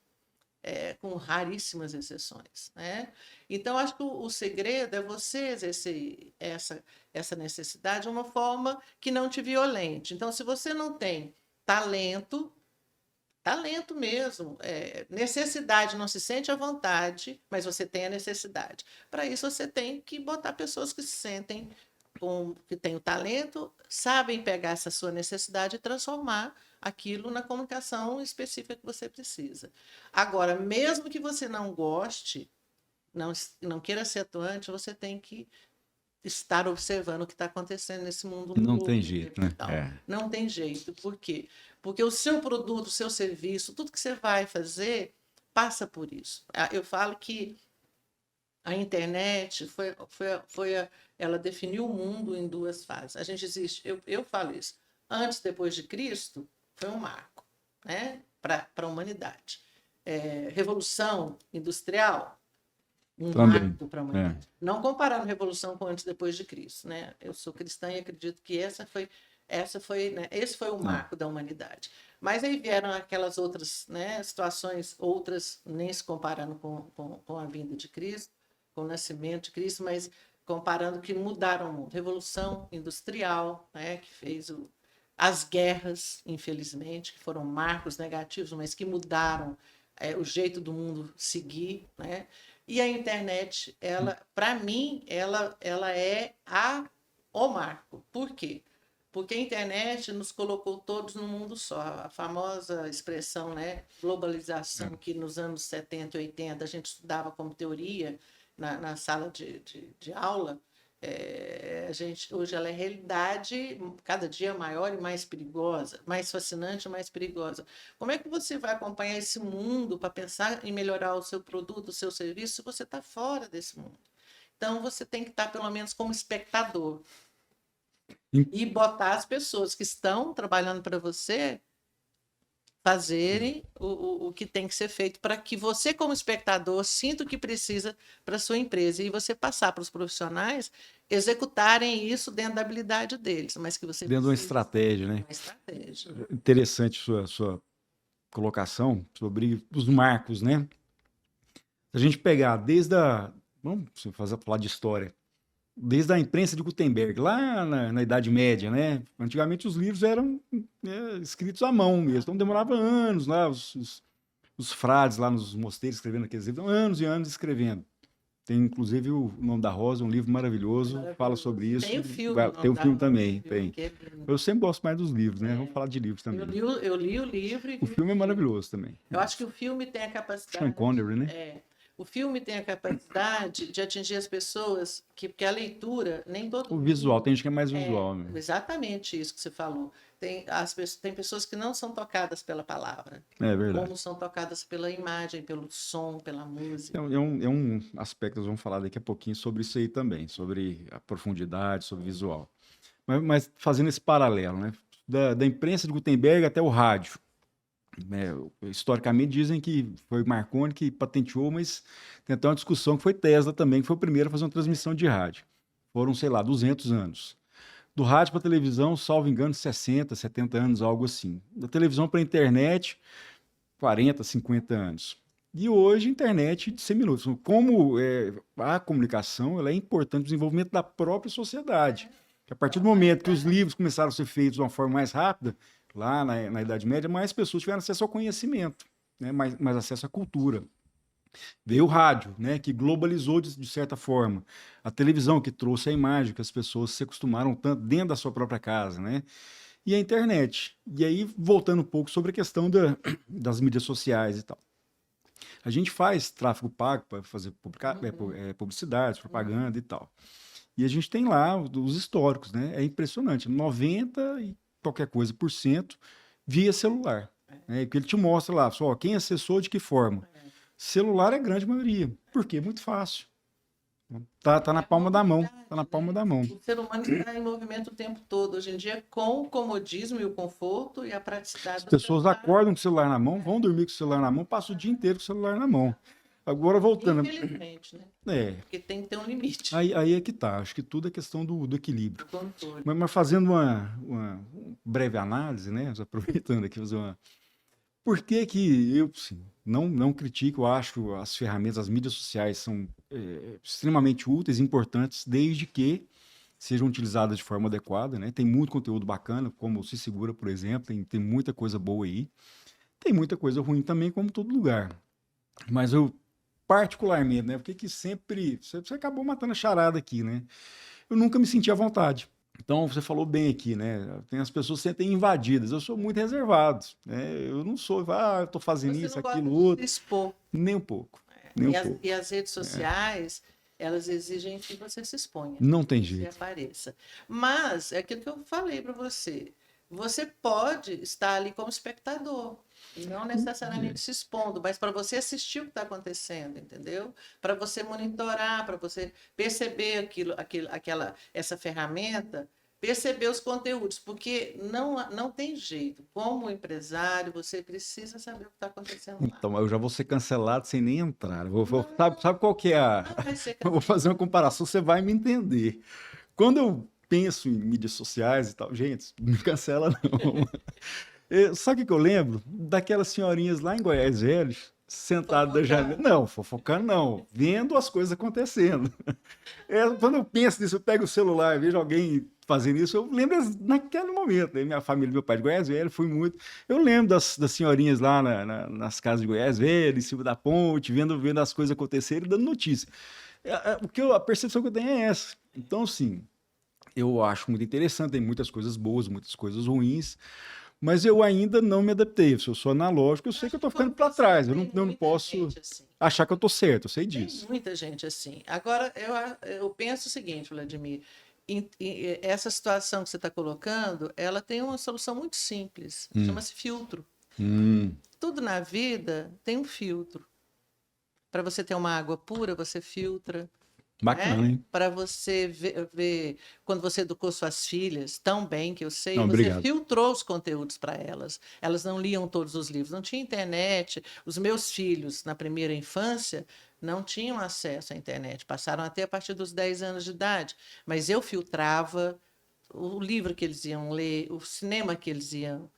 Speaker 2: Com raríssimas exceções, né? Então, acho que o segredo é você exercer essa necessidade de uma forma que não te violente. Então, se você não tem talento, talento mesmo. Necessidade, não se sente à vontade, mas você tem a necessidade. Para isso, você tem que botar pessoas que se sentem que têm o talento, sabem pegar essa sua necessidade e transformar aquilo na comunicação específica que você precisa. Agora, mesmo que você não goste, não queira ser atuante, você tem que estar observando o que está acontecendo nesse mundo
Speaker 1: Não
Speaker 2: novo,
Speaker 1: tem jeito, né?
Speaker 2: digital. Não tem jeito. Por quê? Porque o seu produto, o seu serviço, tudo que você vai fazer passa por isso. Eu falo que a internet ela definiu o mundo em duas fases. A gente existe, eu falo isso, antes e depois de Cristo, foi um marco, né, para a humanidade. Revolução industrial, um
Speaker 1: Também.
Speaker 2: marco para a humanidade. Não comparando revolução com antes e depois de Cristo, né? Eu sou cristã e acredito que né? Esse foi o marco da humanidade. Mas aí vieram aquelas outras, né, situações, outras nem se comparando com a vinda de Cristo, com o nascimento de Cristo, mas comparando que mudaram o mundo. Revolução industrial, né, que fez as guerras, infelizmente, que foram marcos negativos, mas que mudaram o jeito do mundo seguir, né? E a internet, para mim, ela é o marco. Por quê? Porque a internet nos colocou todos num mundo só. A famosa expressão, né, globalização, que nos anos 70 e 80 a gente estudava como teoria na sala de aula, hoje ela é realidade cada dia maior e mais perigosa, mais fascinante e mais perigosa. Como é que você vai acompanhar esse mundo para pensar em melhorar o seu produto, o seu serviço, se você está fora desse mundo? Então, você tem que estar, pelo menos, como espectador e botar as pessoas que estão trabalhando para você fazerem o que tem que ser feito para que você, como espectador, sinta o que precisa para a sua empresa e você passar para os profissionais executarem isso dentro da habilidade deles, mas que você
Speaker 1: Dentro de uma
Speaker 2: precisa
Speaker 1: estratégia,
Speaker 2: de
Speaker 1: né?
Speaker 2: uma estratégia.
Speaker 1: Interessante sua colocação sobre os marcos, né? Se a gente pegar vamos falar de história, desde a imprensa de Gutenberg, lá na Idade Média, né? Antigamente os livros eram escritos à mão mesmo, então demorava anos lá, os frades lá nos mosteiros escrevendo aqueles livros, anos e anos escrevendo. Tem, inclusive, o Nome da Rosa, um livro maravilhoso, fala sobre isso.
Speaker 2: Tem o filme.
Speaker 1: Tem o filme também,
Speaker 2: filme,
Speaker 1: tem.
Speaker 2: que é
Speaker 1: Eu sempre gosto mais dos livros, né? Vamos falar de livros também.
Speaker 2: eu li o livro e
Speaker 1: O
Speaker 2: vi
Speaker 1: filme é maravilhoso também.
Speaker 2: Eu acho que o filme tem a capacidade...
Speaker 1: Sean Connery, né?
Speaker 2: O filme tem a capacidade de atingir as pessoas, porque a leitura, nem todo
Speaker 1: O
Speaker 2: mundo...
Speaker 1: visual, tem gente que é mais visual, né?
Speaker 2: Exatamente isso que você falou. Tem pessoas que não são tocadas pela palavra,
Speaker 1: É verdade.
Speaker 2: como são tocadas pela imagem, pelo som, pela música.
Speaker 1: É um aspecto, nós vamos falar daqui a pouquinho sobre isso aí também, sobre a profundidade, sobre visual. Mas fazendo esse paralelo, né? Da imprensa de Gutenberg até o rádio. Historicamente dizem que foi Marconi que patenteou, mas tem até uma discussão que foi Tesla também, que foi o primeiro a fazer uma transmissão de rádio. Foram, sei lá, 200 anos. Do rádio para a televisão, salvo engano, 60, 70 anos, algo assim. Da televisão para a internet, 40, 50 anos. E hoje a internet disseminou. Como a comunicação ela é importante para o desenvolvimento da própria sociedade. A partir do momento que os livros começaram a ser feitos de uma forma mais rápida, lá na Idade Média, mais pessoas tiveram acesso ao conhecimento, né? mais acesso à cultura. Veio o rádio, né? Que globalizou de certa forma. A televisão, que trouxe a imagem, que as pessoas se acostumaram tanto dentro da sua própria casa, né? E a internet. E aí, voltando um pouco sobre a questão das mídias sociais e tal. A gente faz tráfego pago para fazer publicidade, propaganda e tal. E a gente tem lá os históricos, né? É impressionante. 90 e qualquer coisa por cento via celular. Né? Que ele te mostra lá, só quem acessou de que forma. Celular é a grande maioria. Por quê? Muito fácil. Tá na palma da mão. Tá na palma da mão.
Speaker 2: O ser humano está em movimento o tempo todo. Hoje em dia, com o comodismo e o conforto e a praticidade.
Speaker 1: As pessoas acordam com o celular na mão, vão dormir com o celular na mão, passam o dia inteiro com o celular na mão. Agora, voltando...
Speaker 2: Infelizmente, né? Porque tem que ter um limite.
Speaker 1: Aí é que tá. Acho que tudo é questão do equilíbrio.
Speaker 2: Do controle.
Speaker 1: Mas fazendo uma breve análise, né? Aproveitando aqui, fazer uma... Por que que eu não critico, eu acho as ferramentas, as mídias sociais são extremamente úteis e importantes, desde que sejam utilizadas de forma adequada, né? Tem muito conteúdo bacana, como o Se Segura, por exemplo, tem muita coisa boa aí. Tem muita coisa ruim também, como todo lugar. Mas eu, particularmente, né? Porque que sempre... Você acabou matando a charada aqui, né? Eu nunca me senti à vontade. Então, você falou bem aqui, né? Tem as pessoas que se sentem invadidas. Eu sou muito reservado, né? Eu não sou, eu tô fazendo isso, aquilo, outro.
Speaker 2: Se expor.
Speaker 1: Nem um pouco.
Speaker 2: E as redes sociais, elas exigem que você se exponha.
Speaker 1: Não tem
Speaker 2: que
Speaker 1: jeito.
Speaker 2: você apareça. Mas, é aquilo que eu falei para você. Você pode estar ali como espectador. Não necessariamente se expondo, mas para você assistir o que está acontecendo, entendeu? Para você monitorar, para você perceber essa ferramenta, perceber os conteúdos, porque não tem jeito. Como empresário, você precisa saber o que está acontecendo lá.
Speaker 1: Então, eu já vou ser cancelado sem nem entrar. Sabe qual que é a... Eu vou fazer uma comparação, você vai me entender. Quando eu penso em mídias sociais e tal, gente, não me cancela não. Sabe o que eu lembro? Daquelas senhorinhas lá em Goiás Velho, sentadas da janela. Não, fofocando não, vendo as coisas acontecendo. Quando eu penso nisso, eu pego o celular, vejo alguém fazendo isso, eu lembro naquele momento. Né? Minha família, meu pai de Goiás Velho, fui muito. Eu lembro das senhorinhas lá nas casas de Goiás Velho, em cima da ponte, vendo as coisas acontecerem e dando notícia. A percepção que eu tenho é essa. Então, sim, eu acho muito interessante, tem muitas coisas boas, muitas coisas ruins. Mas eu ainda não me adaptei. Se eu sou analógico, eu sei que eu estou ficando para trás. Eu não posso achar que eu estou certo, eu sei disso.
Speaker 2: Tem muita gente assim. Agora, eu penso o seguinte, Vladimir, essa situação que você está colocando, ela tem uma solução muito simples, chama-se filtro. Tudo na vida tem um filtro. Para você ter uma água pura, você filtra.
Speaker 1: Bacana, hein?
Speaker 2: Para você ver, quando você educou suas filhas tão bem, que eu sei,
Speaker 1: não,
Speaker 2: você
Speaker 1: obrigado.
Speaker 2: filtrou os conteúdos para elas. Elas não liam todos os livros, não tinha internet. Os meus filhos, na primeira infância, não tinham acesso à internet. Passaram até a partir dos 10 anos de idade. Mas eu filtrava o livro que eles iam ler, o cinema que eles iam,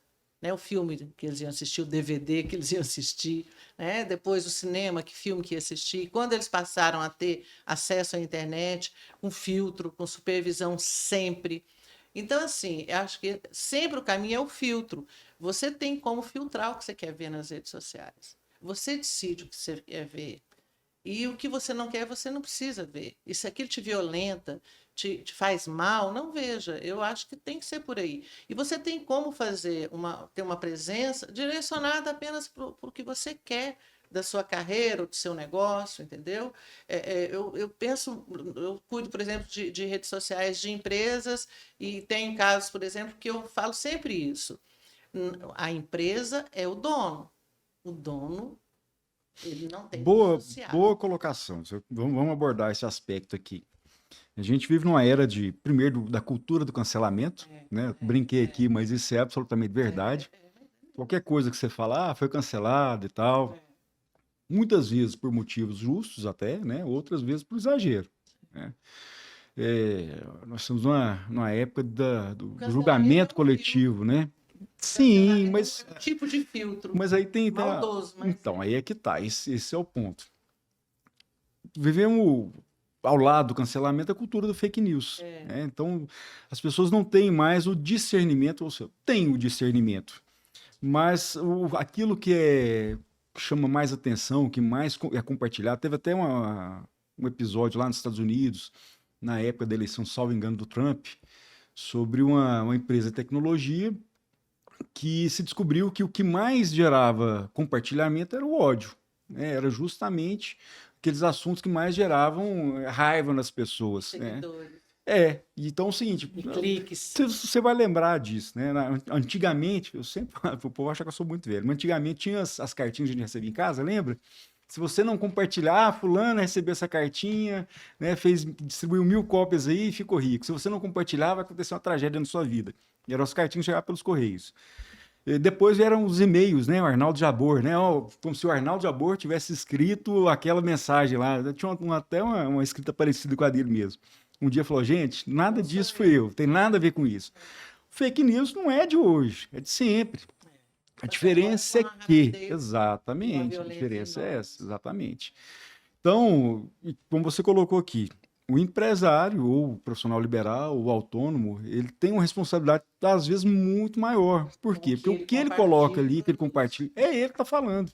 Speaker 2: né, o filme que eles iam assistir, o DVD que eles iam assistir, né, depois o cinema, que filme que ia assistir. Quando eles passaram a ter acesso à internet, com filtro, com supervisão sempre. Então, assim, eu acho que sempre o caminho é o filtro. Você tem como filtrar o que você quer ver nas redes sociais. Você decide o que você quer ver. E o que você não quer, você não precisa ver. E se aquilo te violenta, te faz mal, não veja. Eu acho que tem que ser por aí. E você tem como ter uma presença direcionada apenas para o que você quer da sua carreira ou do seu negócio, entendeu? Eu penso, eu cuido, por exemplo, de redes sociais de empresas e tem casos, por exemplo, que eu falo sempre isso. A empresa é o dono. O dono, ele não tem que dissociar.
Speaker 1: Boa colocação. Vamos abordar esse aspecto aqui. A gente vive numa era primeiro, da cultura do cancelamento, né? Brinquei aqui, mas isso é absolutamente verdade. Qualquer coisa que você falar, foi cancelado e tal. Muitas vezes por motivos justos até, né? Outras vezes por exagero, né? Nós estamos numa época do julgamento coletivo, né? Sim, mas...
Speaker 2: É um tipo de filtro.
Speaker 1: Mas aí
Speaker 2: maldoso. Mas
Speaker 1: então, aí é que tá. Esse é o ponto. Vivemos ao lado do cancelamento a cultura do fake news. Né? Então, as pessoas não têm mais o discernimento, ou seja, têm o discernimento, mas aquilo que chama mais atenção, que mais é compartilhado, teve até um episódio lá nos Estados Unidos, na época da eleição, salvo engano, do Trump, sobre uma empresa de tecnologia que se descobriu que o que mais gerava compartilhamento era o ódio. Né? Era justamente aqueles assuntos que mais geravam raiva nas pessoas.
Speaker 2: seguidores.
Speaker 1: Né? Então é o seguinte,
Speaker 2: cliques.
Speaker 1: Você vai lembrar disso, né? Antigamente, eu sempre, o povo acha que eu sou muito velho, mas antigamente tinha as cartinhas que a gente recebia em casa, lembra? Se você não compartilhar, fulano recebeu essa cartinha, né, distribuiu 1000 cópias aí e ficou rico. Se você não compartilhar, vai acontecer uma tragédia na sua vida. E eram as cartinhas que chegavam pelos correios. E depois vieram os e-mails, né? O Arnaldo Jabor, né? Como se o Arnaldo Jabor tivesse escrito aquela mensagem lá. Tinha até uma escrita parecida com a dele mesmo. Um dia falou, gente, nada disso fui eu, tem nada a ver com isso. Fake news não é de hoje, é de sempre. A diferença é que, exatamente, a diferença é essa, exatamente. Então, como você colocou aqui, o empresário, ou o profissional liberal, ou autônomo, ele tem uma responsabilidade, às vezes, muito maior. Por quê? Porque o que ele coloca ali, que ele compartilha, é ele que está falando.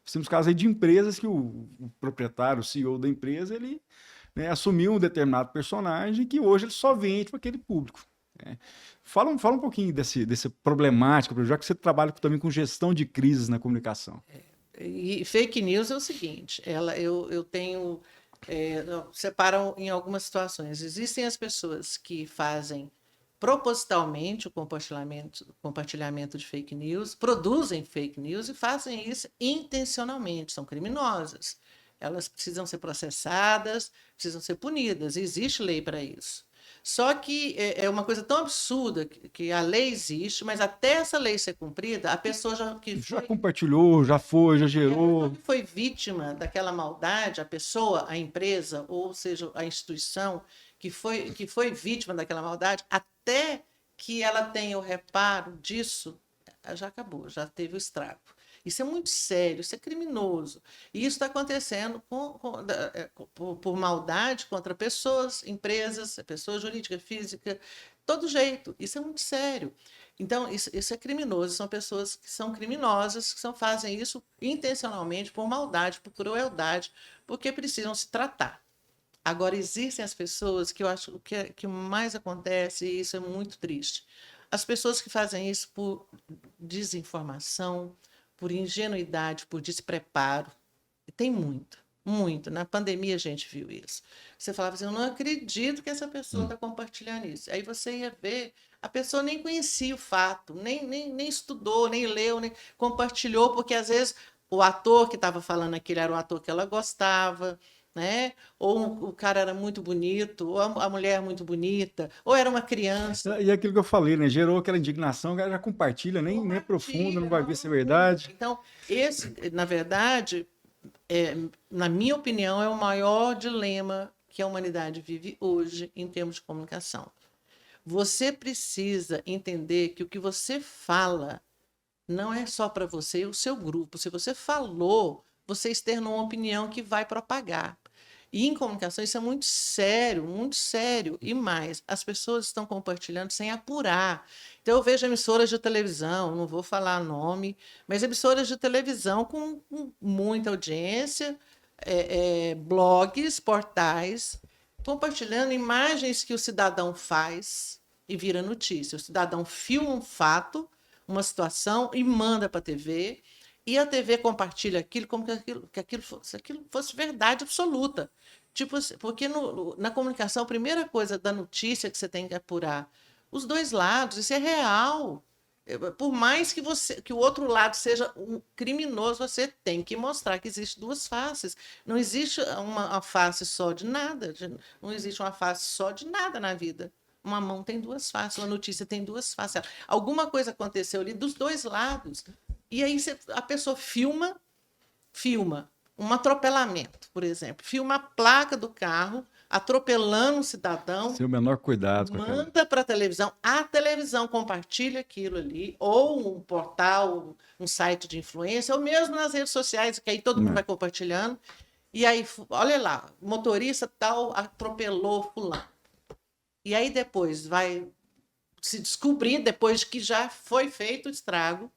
Speaker 1: Nós temos casos aí de empresas que o proprietário, o CEO da empresa, ele, né, assumiu um determinado personagem que hoje ele só vende para aquele público. Né? Fala um pouquinho dessa problemática, já que você trabalha também com gestão de crises na comunicação.
Speaker 2: E fake news é o seguinte, eu tenho... separam em algumas situações. Existem as pessoas que fazem propositalmente o compartilhamento de fake news, produzem fake news e fazem isso intencionalmente, são criminosas. Elas precisam ser processadas, precisam ser punidas, existe lei para isso. Só que é uma coisa tão absurda que a lei existe, mas até essa lei ser cumprida, a pessoa
Speaker 1: já compartilhou, já gerou.
Speaker 2: Que foi vítima daquela maldade, a pessoa, a empresa, ou seja, a instituição que foi vítima daquela maldade, até que ela tenha o reparo disso, já acabou, já teve o estrago. Isso é muito sério, isso é criminoso. E isso está acontecendo por maldade contra pessoas, empresas, pessoa jurídica, física, todo jeito. Isso é muito sério. Então, isso é criminoso. São pessoas que são criminosas, que fazem isso intencionalmente, por maldade, por crueldade, porque precisam se tratar. Agora, existem as pessoas que eu acho que mais acontece, e isso é muito triste. As pessoas que fazem isso por desinformação, por ingenuidade, por despreparo. Tem muito, muito. Na pandemia a gente viu isso. Você falava assim, eu não acredito que essa pessoa está compartilhando isso. Aí você ia ver, a pessoa nem conhecia o fato, nem estudou, nem leu, nem compartilhou, porque às vezes o ator que estava falando aquilo era um ator que ela gostava, né? Ou o cara era muito bonito, ou a mulher muito bonita, ou era uma criança.
Speaker 1: E aquilo que eu falei, né? Gerou aquela indignação, o cara já compartilha, nem aprofunda, não vai ver se é verdade.
Speaker 2: Então, esse, na verdade, na minha opinião, é o maior dilema que a humanidade vive hoje em termos de comunicação. Você precisa entender que o que você fala não é só para você e o seu grupo. Se você falou, você externou uma opinião que vai propagar. E em comunicação isso é muito sério, muito sério. E mais, as pessoas estão compartilhando sem apurar. Então eu vejo emissoras de televisão, não vou falar nome, mas emissoras de televisão com muita audiência, blogs, portais, compartilhando imagens que o cidadão faz e vira notícia. O cidadão filma um fato, uma situação e manda para a TV, e a TV compartilha aquilo como que aquilo fosse verdade absoluta. Tipo, porque na comunicação, a primeira coisa da notícia que você tem que apurar, os dois lados, isso é real. Por mais que o outro lado seja um criminoso, você tem que mostrar que existe duas faces. Não existe uma face só de nada. Não existe uma face só de nada na vida. Uma mão tem duas faces, uma notícia tem duas faces. Alguma coisa aconteceu ali dos dois lados. E aí a pessoa filma um atropelamento, por exemplo. Filma a placa do carro atropelando um cidadão.
Speaker 1: Sem o menor cuidado.
Speaker 2: Manda para a televisão compartilha aquilo ali, ou um portal, um site de influência, ou mesmo nas redes sociais, que aí todo mundo vai compartilhando. E aí, olha lá, motorista tal atropelou fulano. E aí depois vai se descobrir, depois que já foi feito o estrago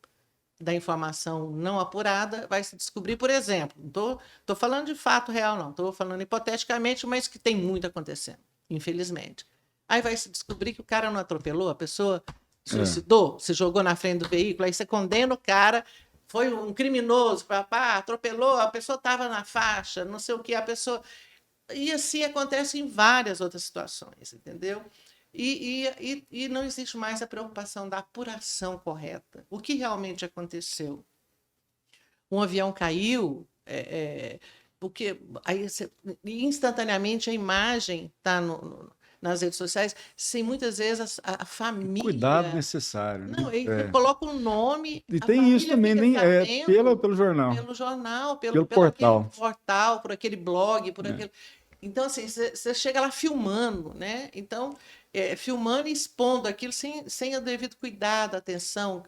Speaker 2: da informação não apurada, vai se descobrir, por exemplo, não estou falando de fato real, não, estou falando hipoteticamente, mas que tem muito acontecendo, infelizmente. Aí vai se descobrir que o cara não atropelou, a pessoa suicidou, se jogou na frente do veículo, aí você condena o cara, foi um criminoso, atropelou, a pessoa estava na faixa, não sei o que, a pessoa... E assim acontece em várias outras situações, entendeu? E não existe mais a preocupação da apuração correta. O que realmente aconteceu? Um avião caiu, porque aí instantaneamente a imagem está nas redes sociais, sem muitas vezes a família...
Speaker 1: Cuidado necessário. Né?
Speaker 2: Não, ele coloca um nome...
Speaker 1: E tem isso também, nem pelo jornal.
Speaker 2: Pelo jornal,
Speaker 1: pelo portal.
Speaker 2: Por aquele blog, por aquele... Então, assim, você chega lá filmando, né? Então, filmando e expondo aquilo sem o devido cuidado, atenção.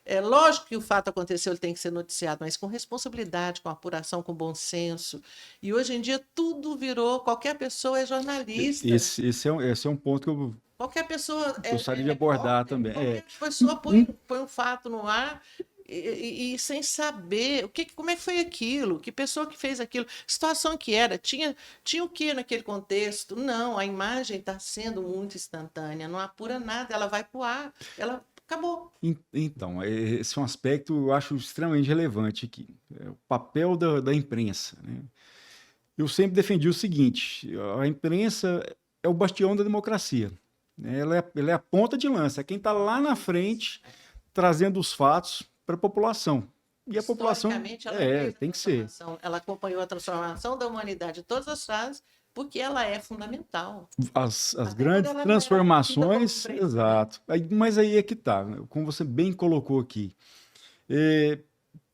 Speaker 2: É lógico que o fato aconteceu, ele tem que ser noticiado, mas com responsabilidade, com apuração, com bom senso. E hoje em dia tudo virou, qualquer pessoa é jornalista.
Speaker 1: Esse é um ponto que eu
Speaker 2: qualquer pessoa
Speaker 1: gostaria de abordar também.
Speaker 2: Qualquer pessoa põe um fato no ar e sem saber como é que foi aquilo, que pessoa que fez aquilo, situação que era, tinha o que naquele contexto? Não, a imagem está sendo muito instantânea, não apura nada, ela vai para o ar, ela acabou.
Speaker 1: Então, esse é um aspecto eu acho extremamente relevante aqui, o papel da imprensa. Né? Eu sempre defendi o seguinte, a imprensa é o bastião da democracia, né? Ela é a ponta de lança, é quem está lá na frente trazendo os fatos para a população. E a população tem que ser.
Speaker 2: Ela acompanhou a transformação da humanidade em todas as fases, porque ela é fundamental.
Speaker 1: As grandes transformações, exato. Mas aí é que está, né? Como você bem colocou aqui.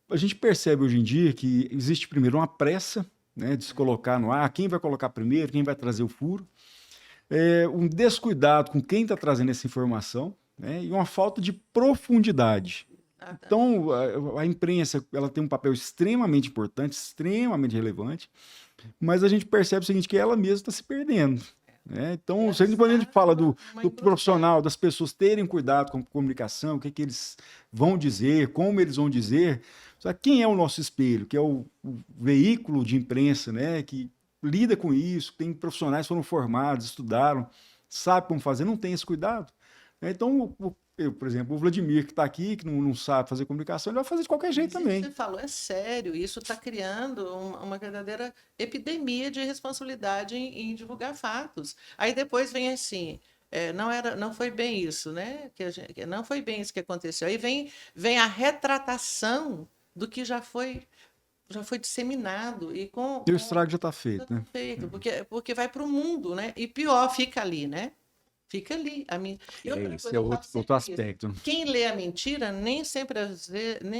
Speaker 1: A gente percebe hoje em dia que existe primeiro uma pressa, né, de se colocar no ar, quem vai colocar primeiro, quem vai trazer o furo, um descuidado com quem está trazendo essa informação, né, e uma falta de profundidade. Então, a imprensa ela tem um papel extremamente importante, extremamente relevante, mas a gente percebe o seguinte, que ela mesma está se perdendo. Né? Então, quando a gente fala do profissional, das pessoas terem cuidado com a comunicação, o que eles vão dizer, como eles vão dizer, quem é o nosso espelho, que é o veículo de imprensa, né, que lida com isso, tem profissionais que foram formados, estudaram, sabem como fazer, não tem esse cuidado. Então, por exemplo, o Vladimir, que está aqui, que não sabe fazer comunicação, ele vai fazer de qualquer jeito também.
Speaker 2: Você falou, é sério, isso está criando uma verdadeira epidemia de responsabilidade em divulgar fatos. Aí depois vem assim, não foi bem isso, né? Não foi bem isso que aconteceu. Aí vem a retratação do que já foi disseminado. E
Speaker 1: o estrago já está feito, né?
Speaker 2: Porque vai para o mundo, né? E pior, fica ali, né? Fica ali.
Speaker 1: Esse é outro aspecto.
Speaker 2: Quem lê a mentira, nem sempre,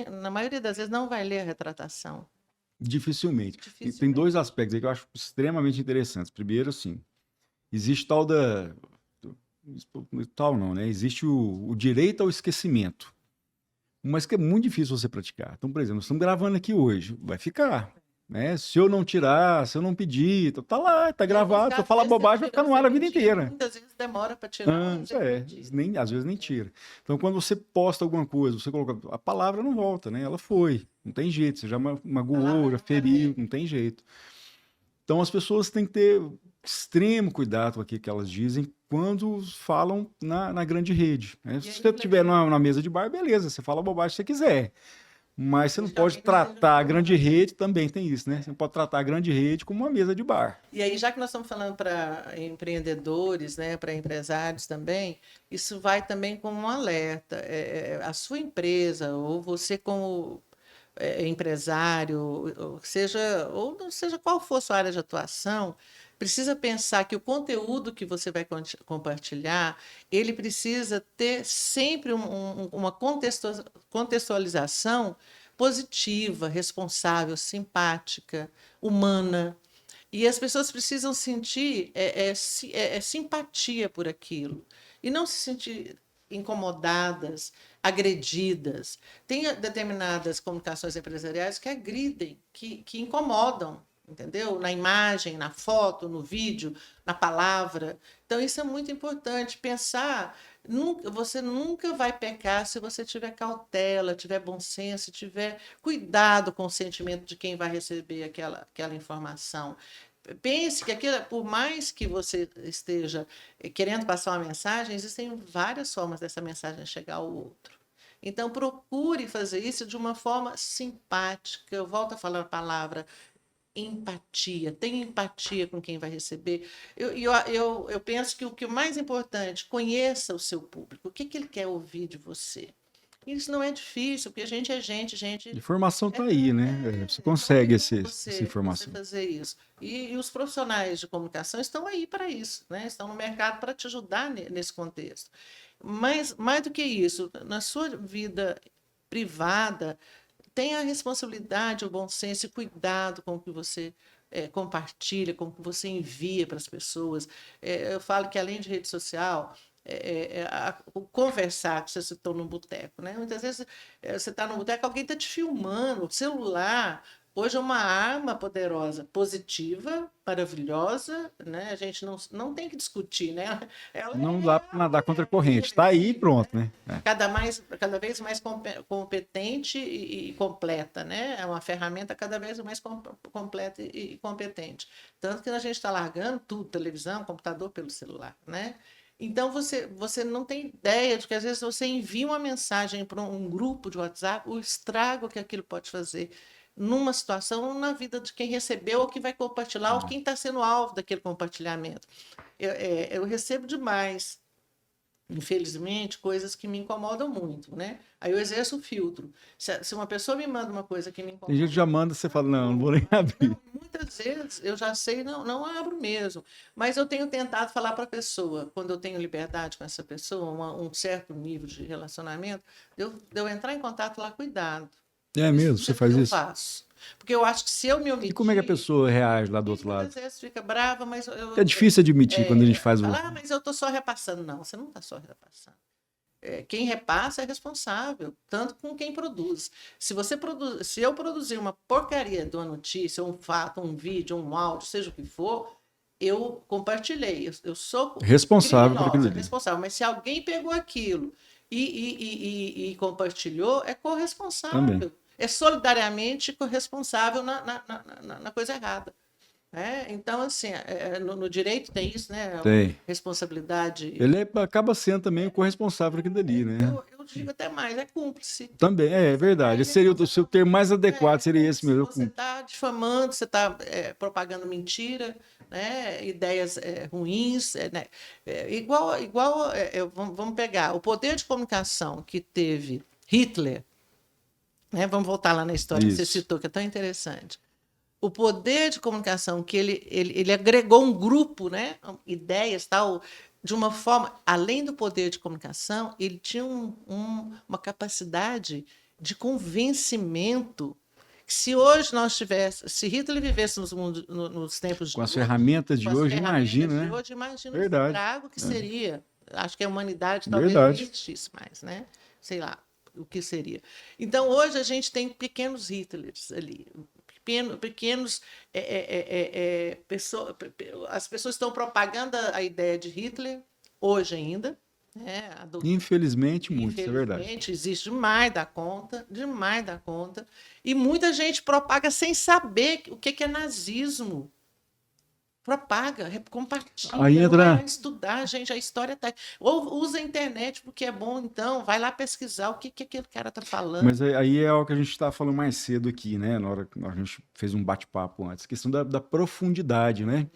Speaker 2: na maioria das vezes, não vai ler a retratação.
Speaker 1: Dificilmente. E tem dois aspectos aí que eu acho extremamente interessantes. Primeiro, assim, existe né? Existe o direito ao esquecimento, mas que é muito difícil você praticar. Então, por exemplo, nós estamos gravando aqui hoje, vai ficar. né? Se eu não tirar, se eu não pedir, tá lá, tá
Speaker 2: Em alguns
Speaker 1: gravado. Se eu
Speaker 2: casos,
Speaker 1: falar
Speaker 2: mesmo você
Speaker 1: bobagem, vai ficar
Speaker 2: tirando
Speaker 1: no ar a
Speaker 2: sem
Speaker 1: vida
Speaker 2: pedir,
Speaker 1: inteira.
Speaker 2: muitas vezes demora para tirar, às vezes não tira.
Speaker 1: Nem, às vezes nem tira. Então, quando você posta alguma coisa, você coloca, a palavra não volta, né? Ela foi, não tem jeito. Você já
Speaker 2: A
Speaker 1: magoou,
Speaker 2: palavra
Speaker 1: já
Speaker 2: nunca
Speaker 1: feriu,
Speaker 2: vem.
Speaker 1: não tem jeito. Então, as pessoas têm que ter extremo cuidado com aquilo que elas dizem quando falam na grande rede, né?
Speaker 2: E
Speaker 1: Se
Speaker 2: aí,
Speaker 1: você estiver na mesa de bar, beleza, você fala a bobagem que você quiser. Mas você não
Speaker 2: desde que
Speaker 1: pode
Speaker 2: alguém não esteja
Speaker 1: tratar a grande
Speaker 2: filmando.
Speaker 1: rede, também tem isso, né? Você não pode tratar a grande rede como uma mesa de bar.
Speaker 2: E aí, já que nós estamos falando para empreendedores, né, para empresários também, isso vai também como um alerta. A sua empresa, ou você como empresário, ou não seja qual for a sua área de atuação, precisa pensar que o conteúdo que você vai compartilhar, ele precisa ter sempre uma contextualização positiva, responsável, simpática, humana. E as pessoas precisam sentir simpatia por aquilo e não se sentir incomodadas, agredidas. Tem determinadas comunicações empresariais que agridem, que incomodam, entendeu? Na imagem, na foto, no vídeo, na palavra. Então, isso é muito importante. Pensar, você nunca vai pecar se você tiver cautela, tiver bom senso, tiver cuidado com o sentimento de quem vai receber aquela informação. Pense que aquilo, por mais que você esteja querendo passar uma mensagem, existem várias formas dessa mensagem chegar ao outro. Então, procure fazer isso de uma forma simpática. Eu volto a falar a palavra empatia. Tenha empatia com quem vai receber. Eu penso que o que é mais importante, conheça o seu público. O que ele quer ouvir de você? Isso não é difícil, porque a gente é gente.
Speaker 1: A informação está aí, né? Você
Speaker 2: Então tem
Speaker 1: consegue
Speaker 2: como
Speaker 1: essa
Speaker 2: você
Speaker 1: informação.
Speaker 2: fazer isso. E os profissionais de comunicação estão aí para isso, né? Estão no mercado para te ajudar nesse contexto. Mas, mais do que isso, na sua vida privada, tenha a responsabilidade, o bom senso e cuidado com o que você compartilha, com o que você envia para as pessoas. Eu falo que, além de rede social, o conversar, que você citou no boteco, né? Muitas vezes você está no boteco, alguém está te filmando, o celular. Hoje é uma arma poderosa, positiva, maravilhosa, né? A gente não tem que discutir, né? Ela
Speaker 1: Não dá para nadar contra a corrente. Está aí e
Speaker 2: irreversível,
Speaker 1: pronto,
Speaker 2: né?
Speaker 1: né? É.
Speaker 2: Cada vez mais competente e completa, né? É uma ferramenta cada vez mais completa e competente. Tanto que a gente está largando tudo, televisão, computador pelo celular, né? Então, você não tem ideia de que, às vezes, você envia uma mensagem para um grupo de WhatsApp, o estrago que aquilo pode fazer numa situação ou na vida de quem recebeu ou que vai compartilhar ou quem está sendo alvo daquele compartilhamento. Eu recebo demais, infelizmente, coisas que me incomodam muito, né? Aí eu exerço o filtro. Se uma pessoa me manda uma coisa que me
Speaker 1: Tem gente que
Speaker 2: incomoda,
Speaker 1: já manda, você fala, não vou nem abrir.
Speaker 2: muitas vezes eu já sei, não abro mesmo. Mas eu tenho tentado falar para a pessoa, quando eu tenho liberdade com essa pessoa, um certo nível de relacionamento, de eu entrar em contato lá, cuidado.
Speaker 1: É mesmo?
Speaker 2: Isso
Speaker 1: Você faz
Speaker 2: eu
Speaker 1: isso?
Speaker 2: faço. Porque eu acho que se eu me
Speaker 1: E como é que a
Speaker 2: omitir,
Speaker 1: pessoa reage lá do outro lado?
Speaker 2: muitas vezes fica brava, mas
Speaker 1: É difícil admitir quando a gente faz o.
Speaker 2: fala, mas eu estou só repassando. Não, você não está só repassando. Quem repassa é responsável, tanto com quem produz. Se eu produzir uma porcaria de uma notícia, um fato, um vídeo, um áudio, seja o que for, eu compartilhei. Eu sou
Speaker 1: Responsável por aquilo
Speaker 2: criminosa,
Speaker 1: ali.
Speaker 2: responsável. Mas se alguém pegou aquilo e compartilhou, é
Speaker 1: Também.
Speaker 2: corresponsável. É solidariamente corresponsável na coisa errada. Então, assim, no direito tem isso, né?
Speaker 1: Tem.
Speaker 2: Responsabilidade.
Speaker 1: Ele acaba sendo também o corresponsável por aquilo ali, né?
Speaker 2: Eu digo até mais, é cúmplice.
Speaker 1: Também, é verdade. Esse seria o seu termo mais adequado, seria esse mesmo.
Speaker 2: Você está difamando, você está propagando mentira, né? Ideias ruins. Né? Vamos pegar o poder de comunicação que teve Hitler, né? Vamos voltar lá na história que você
Speaker 1: Isso.
Speaker 2: citou, que é tão interessante. O poder de comunicação que ele agregou um grupo, né? Ideias, tal, de uma forma, além do poder de comunicação, ele tinha uma capacidade de convencimento. Se hoje nós tivéssemos, se Hitler vivesse nos tempos
Speaker 1: Com
Speaker 2: de
Speaker 1: as
Speaker 2: hoje,
Speaker 1: ferramentas de
Speaker 2: com as
Speaker 1: hoje,
Speaker 2: ferramentas
Speaker 1: imagina,
Speaker 2: de
Speaker 1: né?
Speaker 2: hoje, imagina o
Speaker 1: Verdade.
Speaker 2: estrago que seria. Acho que a humanidade talvez não
Speaker 1: Verdade.
Speaker 2: existisse mais, né? Sei lá o que seria. Então, hoje a gente tem pequenos Hitlers ali, pequenos as pessoas estão propagando a ideia de Hitler hoje ainda.
Speaker 1: Infelizmente, muito, isso é verdade.
Speaker 2: Infelizmente, existe demais da conta. E muita gente propaga sem saber o que é nazismo. Propaga, compartilha,
Speaker 1: aí entra...
Speaker 2: vai estudar, gente, a história tá. Ou usa a internet porque é bom, então, vai lá pesquisar o que aquele cara tá falando.
Speaker 1: Mas aí é o que a gente estava falando mais cedo aqui, né? Na hora que a gente fez um bate-papo antes, questão da profundidade, né?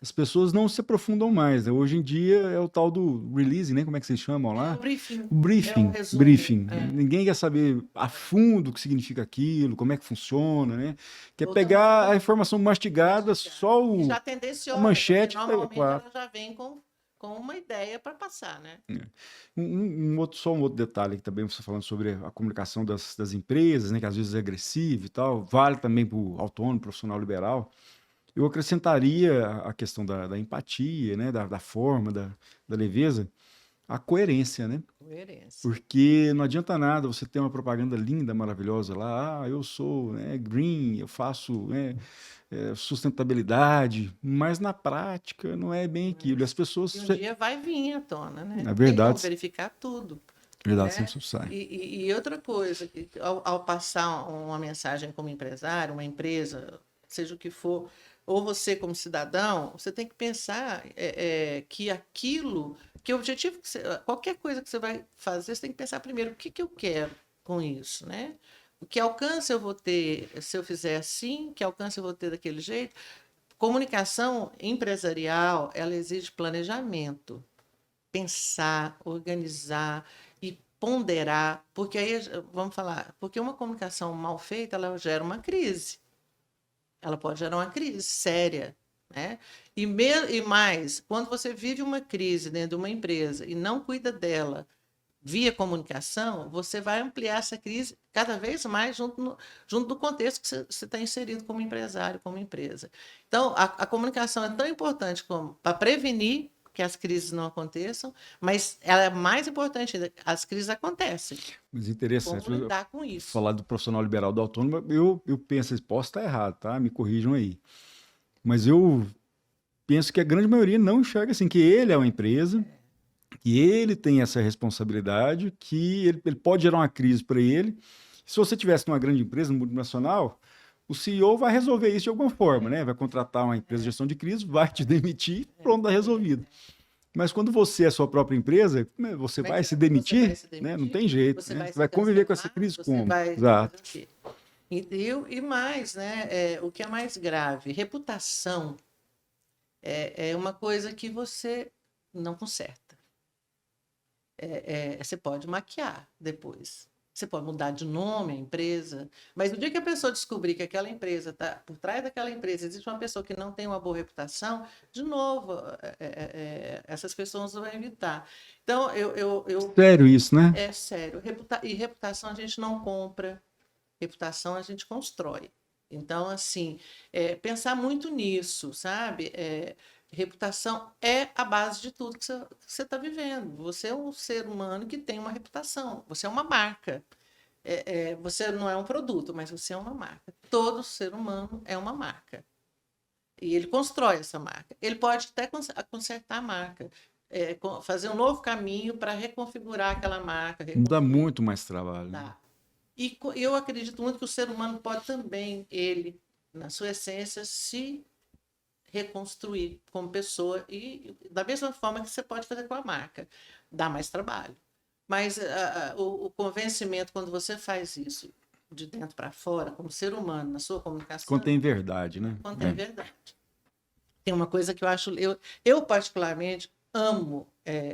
Speaker 1: As pessoas não se aprofundam mais, né? Hoje em dia é o tal do release, né? Como é que vocês chamam lá?
Speaker 2: O briefing.
Speaker 1: O briefing.
Speaker 2: Resumo.
Speaker 1: Briefing. Ninguém quer saber a fundo o que significa aquilo, como é que funciona, né? Quer pegar a informação mastigada, só o
Speaker 2: já tendenciosa,
Speaker 1: manchete.
Speaker 2: Normalmente ela já vem com uma ideia para passar, né?
Speaker 1: Só um outro detalhe que também você falando sobre a comunicação das empresas, né? Que às vezes é agressiva e tal, vale também para o autônomo, profissional liberal. Eu acrescentaria a questão da empatia, né? Da forma, da leveza, a coerência, né?
Speaker 2: Coerência.
Speaker 1: Porque não adianta nada você ter uma propaganda linda, maravilhosa lá, eu sou, né, green, eu faço, né, sustentabilidade, mas na prática não é bem aquilo. E as pessoas...
Speaker 2: E um dia vai vir à tona, né?
Speaker 1: Na verdade...
Speaker 2: Tem que verificar tudo.
Speaker 1: Verdade,
Speaker 2: né?
Speaker 1: sempre subsai.
Speaker 2: E outra coisa, ao passar uma mensagem como empresário, uma empresa, seja o que for, ou você como cidadão, você tem que pensar que aquilo, que o objetivo, qualquer coisa que você vai fazer, você tem que pensar primeiro, o que eu quero com isso, né? Que alcance eu vou ter se eu fizer assim, que alcance eu vou ter daquele jeito. Comunicação empresarial, ela exige planejamento, pensar, organizar e ponderar, porque aí, vamos falar, porque uma comunicação mal feita, ela gera uma crise. Ela pode gerar uma crise séria, né? E mais, quando você vive uma crise dentro de uma empresa e não cuida dela via comunicação, você vai ampliar essa crise cada vez mais junto do contexto que você está inserido como empresário, como empresa. Então, a comunicação é tão importante para prevenir que as crises não aconteçam, mas ela é mais importante ainda, as crises acontecem.
Speaker 1: Mas interessante.
Speaker 2: Como lidar com isso?
Speaker 1: Falar do profissional liberal do autônomo, eu penso, posso estar errado, tá? Me corrijam aí. Mas eu penso que a grande maioria não enxerga assim, que ele é uma empresa, que ele tem essa responsabilidade, que ele pode gerar uma crise para ele. Se você tivesse numa grande empresa, no multinacional, o CEO vai resolver isso de alguma forma, né? Vai contratar uma empresa de gestão de crise, vai te demitir, pronto, está resolvido. Mas quando você é a sua própria empresa, você vai se demitir, né? Não tem jeito,
Speaker 2: você
Speaker 1: né? Vai conviver com essa crise como?
Speaker 2: Exato. E mais, né? O que é mais grave, reputação é uma coisa que você não conserta. Você pode maquiar depois. Você pode mudar de nome a empresa, mas no dia que a pessoa descobrir que aquela empresa está por trás daquela empresa, existe uma pessoa que não tem uma boa reputação, de novo, essas pessoas vão evitar. Então,
Speaker 1: Sério isso, né?
Speaker 2: É sério. E reputação a gente não compra, reputação a gente constrói. Então, assim, pensar muito nisso, sabe? Reputação é a base de tudo que você está vivendo. Você é um ser humano que tem uma reputação. Você é uma marca. Você não é um produto, mas você é uma marca. Todo ser humano é uma marca. E ele constrói essa marca. Ele pode até consertar a marca, fazer um novo caminho para reconfigurar aquela marca.
Speaker 1: Dá muito mais trabalho.
Speaker 2: Dá. E eu acredito muito que o ser humano pode também, ele, na sua essência, se reconstruir como pessoa e da mesma forma que você pode fazer com a marca. Dá mais trabalho. Mas o convencimento, quando você faz isso de dentro para fora, como ser humano, na sua comunicação...
Speaker 1: Contém verdade, né?
Speaker 2: Contém verdade. Tem uma coisa que eu acho... Eu particularmente, amo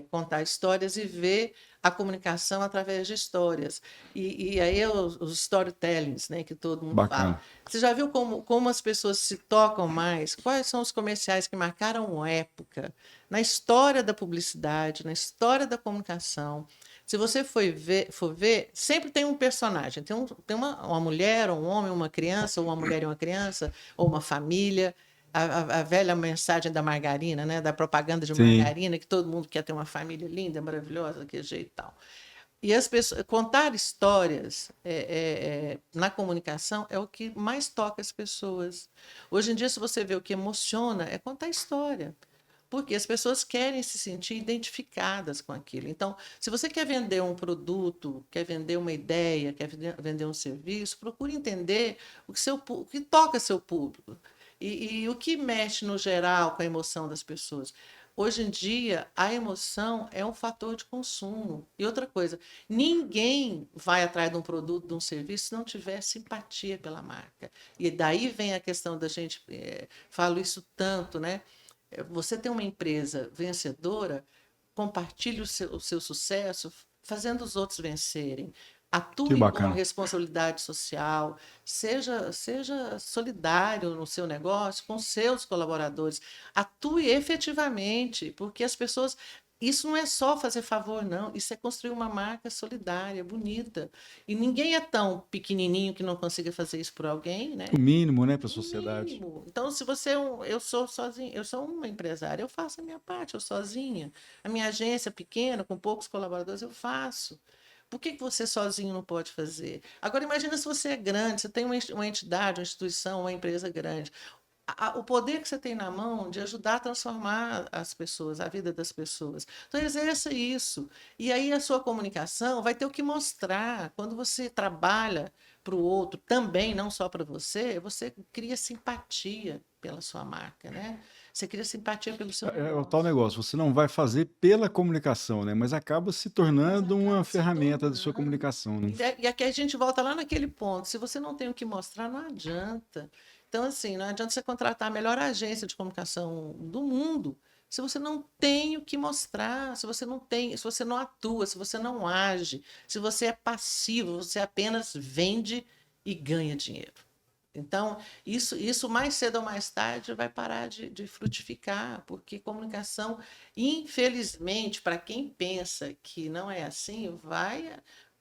Speaker 2: contar histórias e ver a comunicação através de histórias. E aí os storytellings, né, que todo mundo fala. Você já viu como as pessoas se tocam mais? Quais são os comerciais que marcaram época na história da publicidade, na história da comunicação? Se você for ver, sempre tem um personagem. Tem uma mulher, um homem, uma criança, ou uma mulher e uma criança, ou uma família. A velha mensagem da margarina, né? Da propaganda de margarina, que todo mundo quer ter uma família linda, maravilhosa, daquele jeito e tal. E as pessoas, contar histórias na comunicação é o que mais toca as pessoas. Hoje em dia, se você vê o que emociona, é contar história. Porque as pessoas querem se sentir identificadas com aquilo. Então, se você quer vender um produto, quer vender uma ideia, quer vender um serviço, procure entender o que toca seu público e o que mexe no geral com a emoção das pessoas. Hoje em dia, a emoção é um fator de consumo. E outra coisa, ninguém vai atrás de um produto, de um serviço, se não tiver simpatia pela marca. E daí vem a questão da gente, falo isso tanto, né? Você tem uma empresa vencedora, compartilhe o seu sucesso, fazendo os outros vencerem.
Speaker 1: Que
Speaker 2: Atue com
Speaker 1: bacana.
Speaker 2: responsabilidade social, seja solidário no seu negócio com seus colaboradores. Atue efetivamente, porque as pessoas. Isso não é só fazer favor, não. Isso é construir uma marca solidária, bonita. E ninguém é tão pequenininho que não consiga fazer isso por alguém, né?
Speaker 1: O mínimo, né, para a
Speaker 2: O
Speaker 1: sociedade.
Speaker 2: mínimo. Então, se você eu sou sozinha, eu sou uma empresária, eu faço a minha parte, eu sozinha. A minha agência pequena, com poucos colaboradores, eu faço. Por que você sozinho não pode fazer? Agora, imagina se você é grande, você tem uma entidade, uma instituição, uma empresa grande. O poder que você tem na mão de ajudar a transformar as pessoas, a vida das pessoas. Então, exerça isso. E aí a sua comunicação vai ter o que mostrar. Quando você trabalha para o outro também, não só para você, você cria simpatia pela sua marca, né? Você cria simpatia pelo seu
Speaker 1: É o tal
Speaker 2: negócio.
Speaker 1: negócio, você não vai fazer pela comunicação, né? Mas acaba se
Speaker 2: Mas
Speaker 1: tornando uma
Speaker 2: acaba se
Speaker 1: ferramenta da sua
Speaker 2: tornando.
Speaker 1: comunicação, né?
Speaker 2: E aqui a gente volta lá naquele ponto. Se você não tem o que mostrar, não adianta. Então, assim, não adianta você contratar a melhor agência de comunicação do mundo se você não tem o que mostrar, se você não tem, se você não atua, se você não age, se você é passivo, você apenas vende e ganha dinheiro. Então, isso mais cedo ou mais tarde vai parar de frutificar, porque comunicação, infelizmente, para quem pensa que não é assim,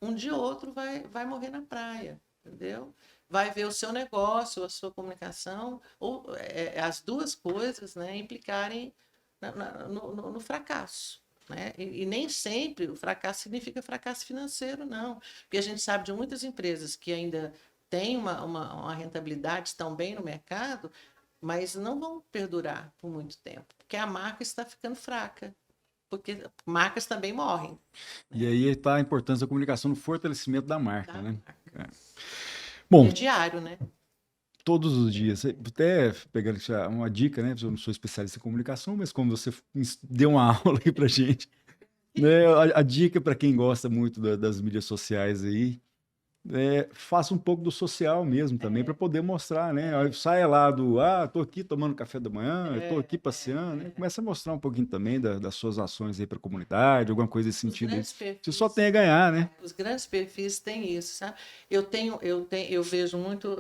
Speaker 2: um dia ou outro vai morrer na praia, entendeu? Vai ver o seu negócio, a sua comunicação, ou as duas coisas, né, implicarem no fracasso. Né? E nem sempre o fracasso significa fracasso financeiro, não. Porque a gente sabe de muitas empresas que ainda têm uma rentabilidade, estão bem no mercado, mas não vão perdurar por muito tempo, porque a marca está ficando fraca, porque marcas também morrem.
Speaker 1: E
Speaker 2: Né?
Speaker 1: aí está a importância da comunicação no fortalecimento da marca,
Speaker 2: Da
Speaker 1: né?
Speaker 2: marca.
Speaker 1: É.
Speaker 2: E
Speaker 1: Bom,
Speaker 2: é diário, né?
Speaker 1: todos os dias, até pegando uma dica, né? Eu não sou especialista em comunicação, mas como você deu uma aula aí pra gente, né? A dica para quem gosta muito das mídias sociais aí, faça um pouco do social mesmo também para poder mostrar, né? Aí saia lá tô aqui tomando café da manhã, tô aqui passeando, né? Começa a mostrar um pouquinho também das suas ações aí para a comunidade, alguma coisa nesse
Speaker 2: Os
Speaker 1: sentido aí.
Speaker 2: grandes
Speaker 1: Você só tem
Speaker 2: perfis.
Speaker 1: a ganhar, né?
Speaker 2: Os grandes perfis têm isso, sabe? Eu vejo muito,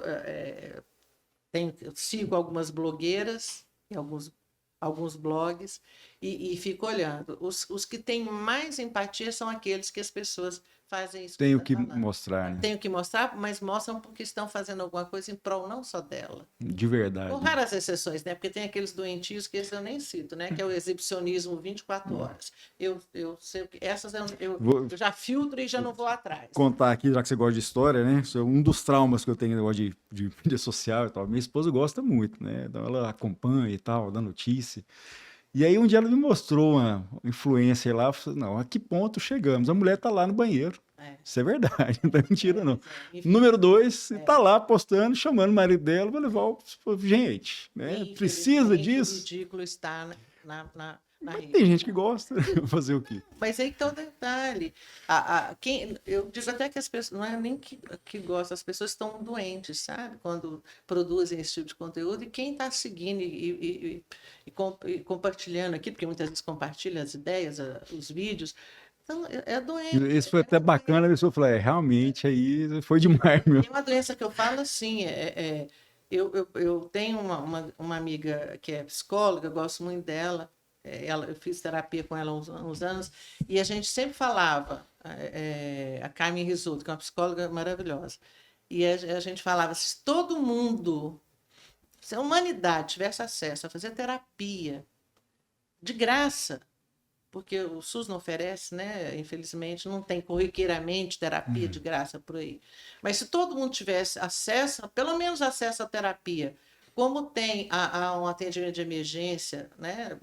Speaker 2: eu sigo algumas blogueiras e alguns blogs e fico olhando. Os que têm mais empatia são aqueles que as pessoas fazem isso que
Speaker 1: Tem
Speaker 2: você
Speaker 1: o
Speaker 2: está
Speaker 1: que
Speaker 2: falando.
Speaker 1: mostrar, né?
Speaker 2: Tenho que mostrar, mas mostram porque estão fazendo alguma coisa em prol não só dela.
Speaker 1: De
Speaker 2: Com
Speaker 1: verdade.
Speaker 2: raras exceções, né? Porque tem aqueles doentios que esse eu nem cito, né? Que é o exibicionismo 24 horas. Eu sei que essas
Speaker 1: Vou
Speaker 2: eu já filtro e já não vou atrás.
Speaker 1: contar aqui, já que você gosta de história, né? Isso é um dos traumas que eu tenho negócio de mídia social e tal. Minha esposa gosta muito, né? Então ela acompanha e tal, dá notícia. E aí um dia ela me mostrou uma influência lá, eu falei, não, a que ponto chegamos? A mulher tá lá no banheiro.
Speaker 2: É,
Speaker 1: Isso é verdade, não é mentira, não.
Speaker 2: Enfim,
Speaker 1: Número dois, tá lá postando, chamando o marido dela para levar o. Gente, né? Precisa
Speaker 2: infelizmente, o
Speaker 1: disso?
Speaker 2: ridículo está na
Speaker 1: Mas
Speaker 2: rede.
Speaker 1: tem gente que gosta, fazer o quê?
Speaker 2: Mas aí que está o detalhe. Eu digo até que as pessoas, não é nem que gostam, as pessoas estão doentes, sabe? Quando produzem esse tipo de conteúdo, e quem está seguindo e compartilhando aqui, porque muitas vezes compartilha as ideias, os vídeos, então é doente.
Speaker 1: Isso foi
Speaker 2: É
Speaker 1: até
Speaker 2: uma doença.
Speaker 1: bacana, a pessoa falou, realmente aí foi demais, meu.
Speaker 2: Tem uma doença que eu falo assim, eu tenho uma amiga que é psicóloga, eu gosto muito dela, eu fiz terapia com ela há uns anos, e a gente sempre falava, a Carmen Risotto, que é uma psicóloga maravilhosa, e a gente falava, se todo mundo, se a humanidade tivesse acesso a fazer terapia de graça, porque o SUS não oferece, né? Infelizmente, não tem corriqueiramente terapia de graça por aí. Mas se todo mundo tivesse acesso, pelo menos acesso à terapia, como tem a um atendimento de emergência, né?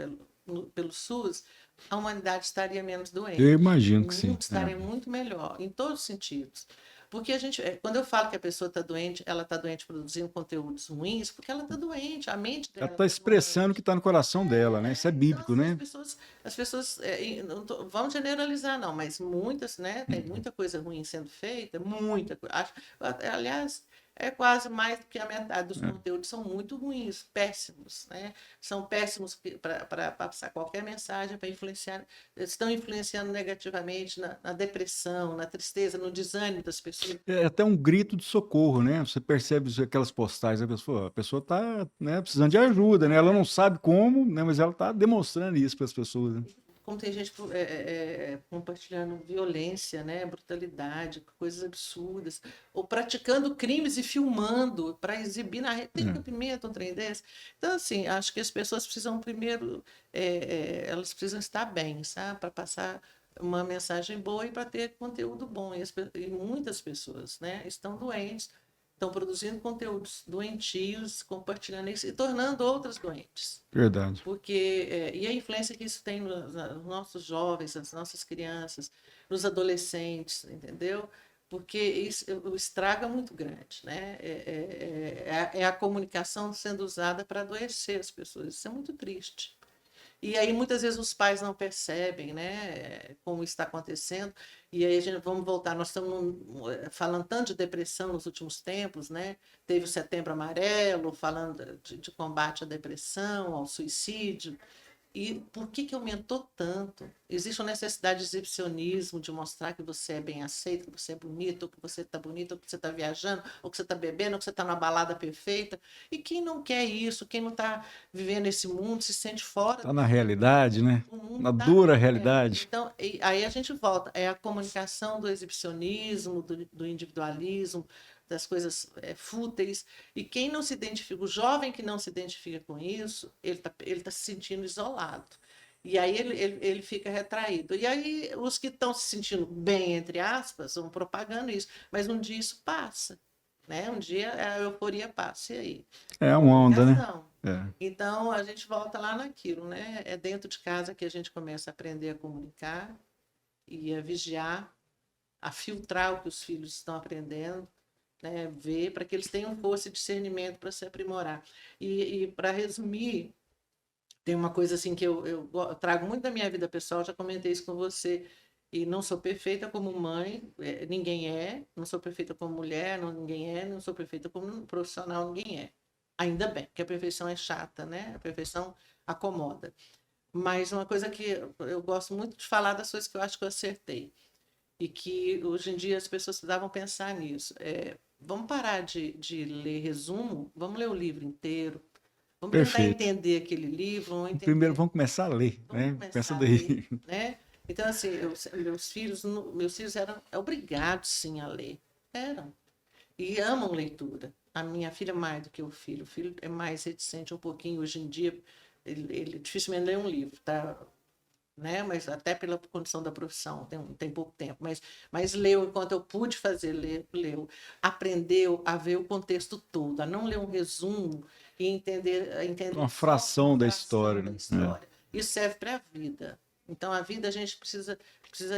Speaker 2: Pelo SUS, a humanidade estaria menos
Speaker 1: Eu
Speaker 2: doente.
Speaker 1: imagino
Speaker 2: O
Speaker 1: que sim.
Speaker 2: mundo estaria muito melhor, em todos os sentidos. Porque quando eu falo que a pessoa está doente, ela está doente produzindo conteúdos ruins, porque ela está doente, a mente
Speaker 1: Ela
Speaker 2: dela
Speaker 1: está
Speaker 2: está
Speaker 1: expressando o que
Speaker 2: doente.
Speaker 1: está no coração dela, né? Isso é
Speaker 2: Então,
Speaker 1: bíblico,
Speaker 2: assim,
Speaker 1: né?
Speaker 2: as pessoas não vamos generalizar, não, mas muitas, né? Tem muita coisa ruim sendo feita, muita coisa. Aliás, é quase mais do que a metade dos conteúdos são muito ruins, péssimos, né? São péssimos para passar qualquer mensagem, para influenciar, estão influenciando negativamente na depressão, na tristeza, no desânimo das pessoas.
Speaker 1: É até um grito de socorro, né? Você percebe aquelas postagens, a pessoa está, né, precisando de ajuda, né? Ela não sabe como, né, mas ela está demonstrando isso para as pessoas, né?
Speaker 2: Como tem gente compartilhando violência, né, brutalidade, coisas absurdas, ou praticando crimes e filmando para exibir na rede. Tem cabimento um trem desse? Então, assim, acho que as pessoas precisam primeiro, elas precisam estar bem, sabe? Para passar uma mensagem boa e para ter conteúdo bom. E muitas pessoas, né, estão doentes, estão produzindo conteúdos doentios, compartilhando isso e tornando outras doentes.
Speaker 1: Verdade.
Speaker 2: Porque, e a influência que isso tem nos nossos jovens, nas nossas crianças, nos adolescentes, entendeu? Porque isso, o estrago é muito grande, né? É a comunicação sendo usada para adoecer as pessoas. Isso é muito triste. E aí muitas vezes os pais não percebem, né, como está acontecendo. E aí vamos voltar, nós estamos falando tanto de depressão nos últimos tempos, né? Teve o Setembro Amarelo, falando de combate à depressão, ao suicídio. E por que aumentou tanto? Existe uma necessidade de exibicionismo, de mostrar que você é bem aceito, que você é bonito, ou que você está bonito, ou que você está viajando, ou que você está bebendo, ou que você está numa balada perfeita. E quem não quer isso, quem não está vivendo esse mundo, se sente fora
Speaker 1: Tá na
Speaker 2: desse
Speaker 1: realidade, né?
Speaker 2: o mundo
Speaker 1: Na
Speaker 2: tá.
Speaker 1: dura realidade.
Speaker 2: Então, aí a gente volta. É a comunicação do exibicionismo, do individualismo, das coisas fúteis. E quem não se identifica, o jovem que não se identifica com isso, ele tá se sentindo isolado. E aí ele fica retraído. E aí os que estão se sentindo bem, entre aspas, vão propagando isso. Mas um dia isso passa. Né? Um dia a euforia passa. E aí?
Speaker 1: É uma onda, né?
Speaker 2: Comunicação.
Speaker 1: É.
Speaker 2: Então, a gente volta lá naquilo, né? É dentro de casa que a gente começa a aprender a comunicar e a vigiar, a filtrar o que os filhos estão aprendendo, né? Ver para que eles tenham força e discernimento para se aprimorar. E para resumir, tem uma coisa assim que eu trago muito da minha vida pessoal, já comentei isso com você, e não sou perfeita como mãe, ninguém é, não sou perfeita como mulher, ninguém é, não sou perfeita como profissional, ninguém é. Ainda bem, que a perfeição é chata, né? A perfeição acomoda. Mas uma coisa que eu gosto muito de falar das coisas que eu acho que eu acertei e que hoje em dia as pessoas precisavam pensar nisso. Vamos parar de ler resumo, vamos ler o livro inteiro, vamos tentar
Speaker 1: Perfeito.
Speaker 2: entender aquele livro, vamos
Speaker 1: Primeiro
Speaker 2: entender,
Speaker 1: vamos começar a ler,
Speaker 2: vamos
Speaker 1: né? Pensa
Speaker 2: começar a ler,
Speaker 1: daí.
Speaker 2: né? Então, assim, meus filhos eram obrigados, sim, a ler. Eram. E amam leitura. A minha filha mais do que o filho é mais reticente um pouquinho hoje em dia. Ele dificilmente lê um livro, tá? Né? Mas até pela condição da profissão, tem pouco tempo. Mas leu enquanto eu pude fazer, leu. Aprendeu a ver o contexto todo, a não ler um resumo e entender
Speaker 1: Uma
Speaker 2: só uma
Speaker 1: fração da história,
Speaker 2: fração da
Speaker 1: né?
Speaker 2: história. Isso serve para a vida. Então, a vida a gente precisa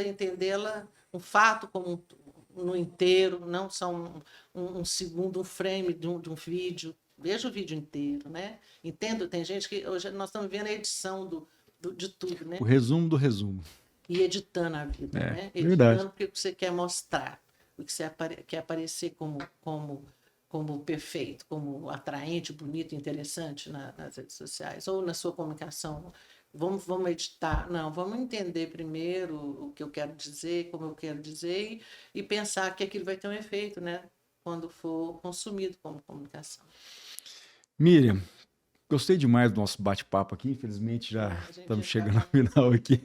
Speaker 2: entendê-la, um fato como no inteiro, não só um segundo, um frame de um vídeo. Veja o vídeo inteiro, né? Entendo, tem gente que hoje nós estamos vendo a edição de tudo,
Speaker 1: O
Speaker 2: né?
Speaker 1: resumo do resumo.
Speaker 2: E editando a vida,
Speaker 1: É,
Speaker 2: né?
Speaker 1: verdade.
Speaker 2: Editando porque você quer mostrar, o que você quer aparecer como perfeito, como atraente, bonito, interessante nas redes sociais ou na sua comunicação. Vamos editar. Não, vamos entender primeiro o que eu quero dizer, como eu quero dizer e pensar que aquilo vai ter um efeito, né? Quando for consumido como comunicação.
Speaker 1: Miriam, gostei demais do nosso bate-papo aqui. Infelizmente já
Speaker 2: A gente já
Speaker 1: estamos
Speaker 2: está
Speaker 1: chegando ao
Speaker 2: falando.
Speaker 1: final aqui.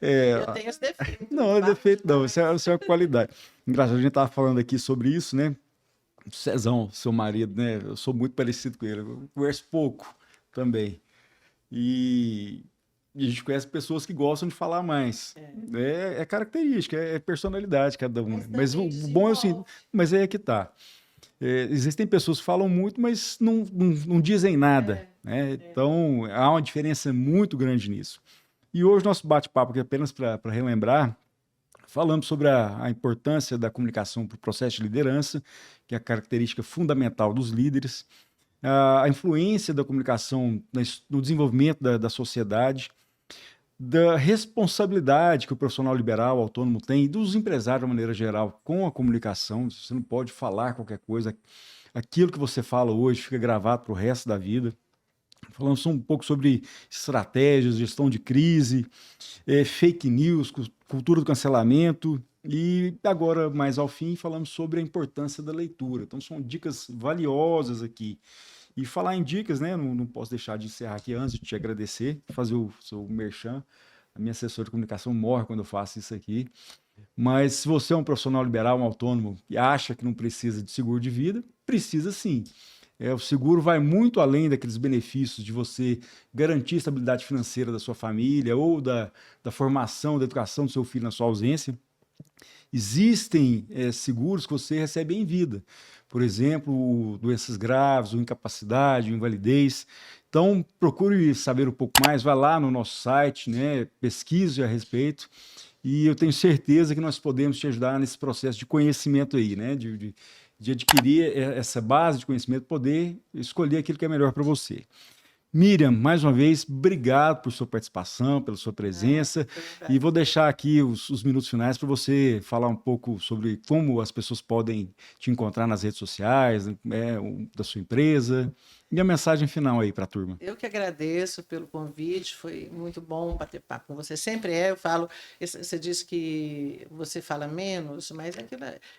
Speaker 2: Eu tenho esse defeito.
Speaker 1: Não, é
Speaker 2: Falo
Speaker 1: defeito não,
Speaker 2: demais.
Speaker 1: isso é uma qualidade. Engraçado, a gente estava falando aqui sobre isso, né? O Cezão, seu marido, né? Eu sou muito parecido com ele, eu converso pouco também. E E a gente conhece pessoas que gostam de falar mais. É característica, é personalidade cada um. Mas o bom é o seguinte, mas aí é que tá. Existem pessoas que falam muito, mas não dizem nada, né? Então, há uma diferença muito grande nisso. E hoje nosso bate-papo aqui, apenas para relembrar, falamos sobre a importância da comunicação para o processo de liderança, que é a característica fundamental dos líderes, a influência da comunicação no desenvolvimento da sociedade, da responsabilidade que o profissional liberal, autônomo tem, e dos empresários de maneira geral, com a comunicação. Você não pode falar qualquer coisa. Aquilo que você fala hoje fica gravado para o resto da vida. Falamos um pouco sobre estratégias, gestão de crise, fake news, cultura do cancelamento. E agora, mais ao fim, falamos sobre a importância da leitura. Então, são dicas valiosas aqui. E falar em dicas, né? Não posso deixar de encerrar aqui antes de te agradecer, fazer o seu merchan. A minha assessora de comunicação morre quando eu faço isso aqui. Mas se você é um profissional liberal, um autônomo, e acha que não precisa de seguro de vida, precisa sim. O seguro vai muito além daqueles benefícios de você garantir a estabilidade financeira da sua família ou da formação, da educação do seu filho na sua ausência. Existem seguros que você recebe em vida. Por exemplo, doenças graves, ou incapacidade, ou invalidez. Então, procure saber um pouco mais, vá lá no nosso site, né, pesquise a respeito, e eu tenho certeza que nós podemos te ajudar nesse processo de conhecimento aí, né, de adquirir essa base de conhecimento, poder escolher aquilo que é melhor para você. Miriam, mais uma vez, obrigado por sua participação, pela sua presença. E vou deixar aqui os minutos finais para você falar um pouco sobre como as pessoas podem te encontrar nas redes sociais, da sua empresa. E a mensagem final aí para a turma.
Speaker 2: Eu que agradeço pelo convite, foi muito bom bater papo com você. Sempre eu falo, você disse que você fala menos, mas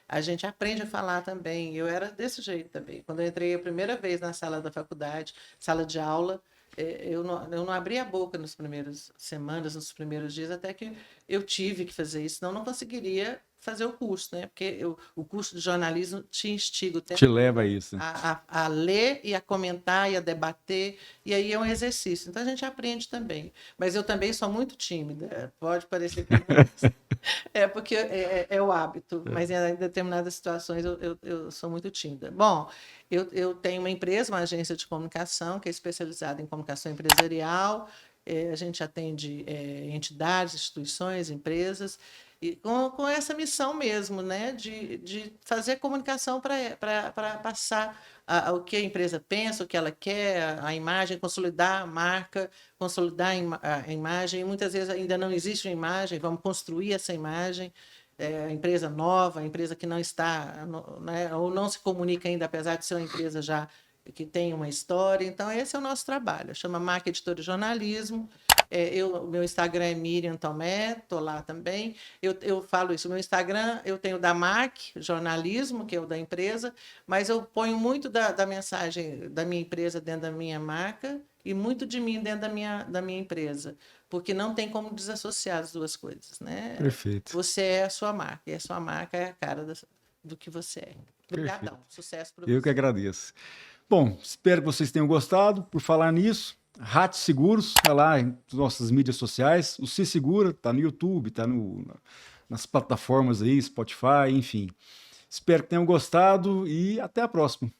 Speaker 2: a gente aprende a falar também. Eu era desse jeito também. Quando eu entrei a primeira vez na sala da faculdade, sala de aula, eu não abria a boca nas primeiras semanas, nos primeiros dias, até que eu tive que fazer isso, senão eu não conseguiria fazer o curso, né? Porque o curso de jornalismo te instiga o tempo
Speaker 1: te leva a isso.
Speaker 2: A ler e a comentar e a debater, e aí é um exercício. Então a gente aprende também. Mas eu também sou muito tímida, pode parecer que não. Porque é o hábito, mas em determinadas situações eu sou muito tímida. Bom, eu tenho uma empresa, uma agência de comunicação, que é especializada em comunicação empresarial. A gente atende entidades, instituições, empresas, e com essa missão mesmo, né, de fazer comunicação para passar o que a empresa pensa, o que ela quer, a imagem, consolidar a marca, consolidar a imagem. E muitas vezes ainda não existe uma imagem, vamos construir essa imagem. A empresa nova, a empresa que não está, né, ou não se comunica ainda, apesar de ser uma empresa já que tem uma história. Então, esse é o nosso trabalho. Chama Marca Editora e Jornalismo. Meu Instagram é Miriam Tomé, estou lá também. Eu falo isso, meu Instagram, eu tenho da MAC, jornalismo, que é o da empresa, mas eu ponho muito da mensagem da minha empresa dentro da minha marca e muito de mim dentro da minha empresa, porque não tem como desassociar as duas coisas, né?
Speaker 1: Perfeito.
Speaker 2: Você é a sua marca, e a sua marca é a cara do que você é. Obrigadão, sucesso para você.
Speaker 1: Eu que agradeço. Bom, espero que vocês tenham gostado. Por falar nisso, Ratos Seguros, é lá em nossas mídias sociais. O Se Segura está no YouTube, está nas plataformas aí, Spotify, enfim. Espero que tenham gostado e até a próxima.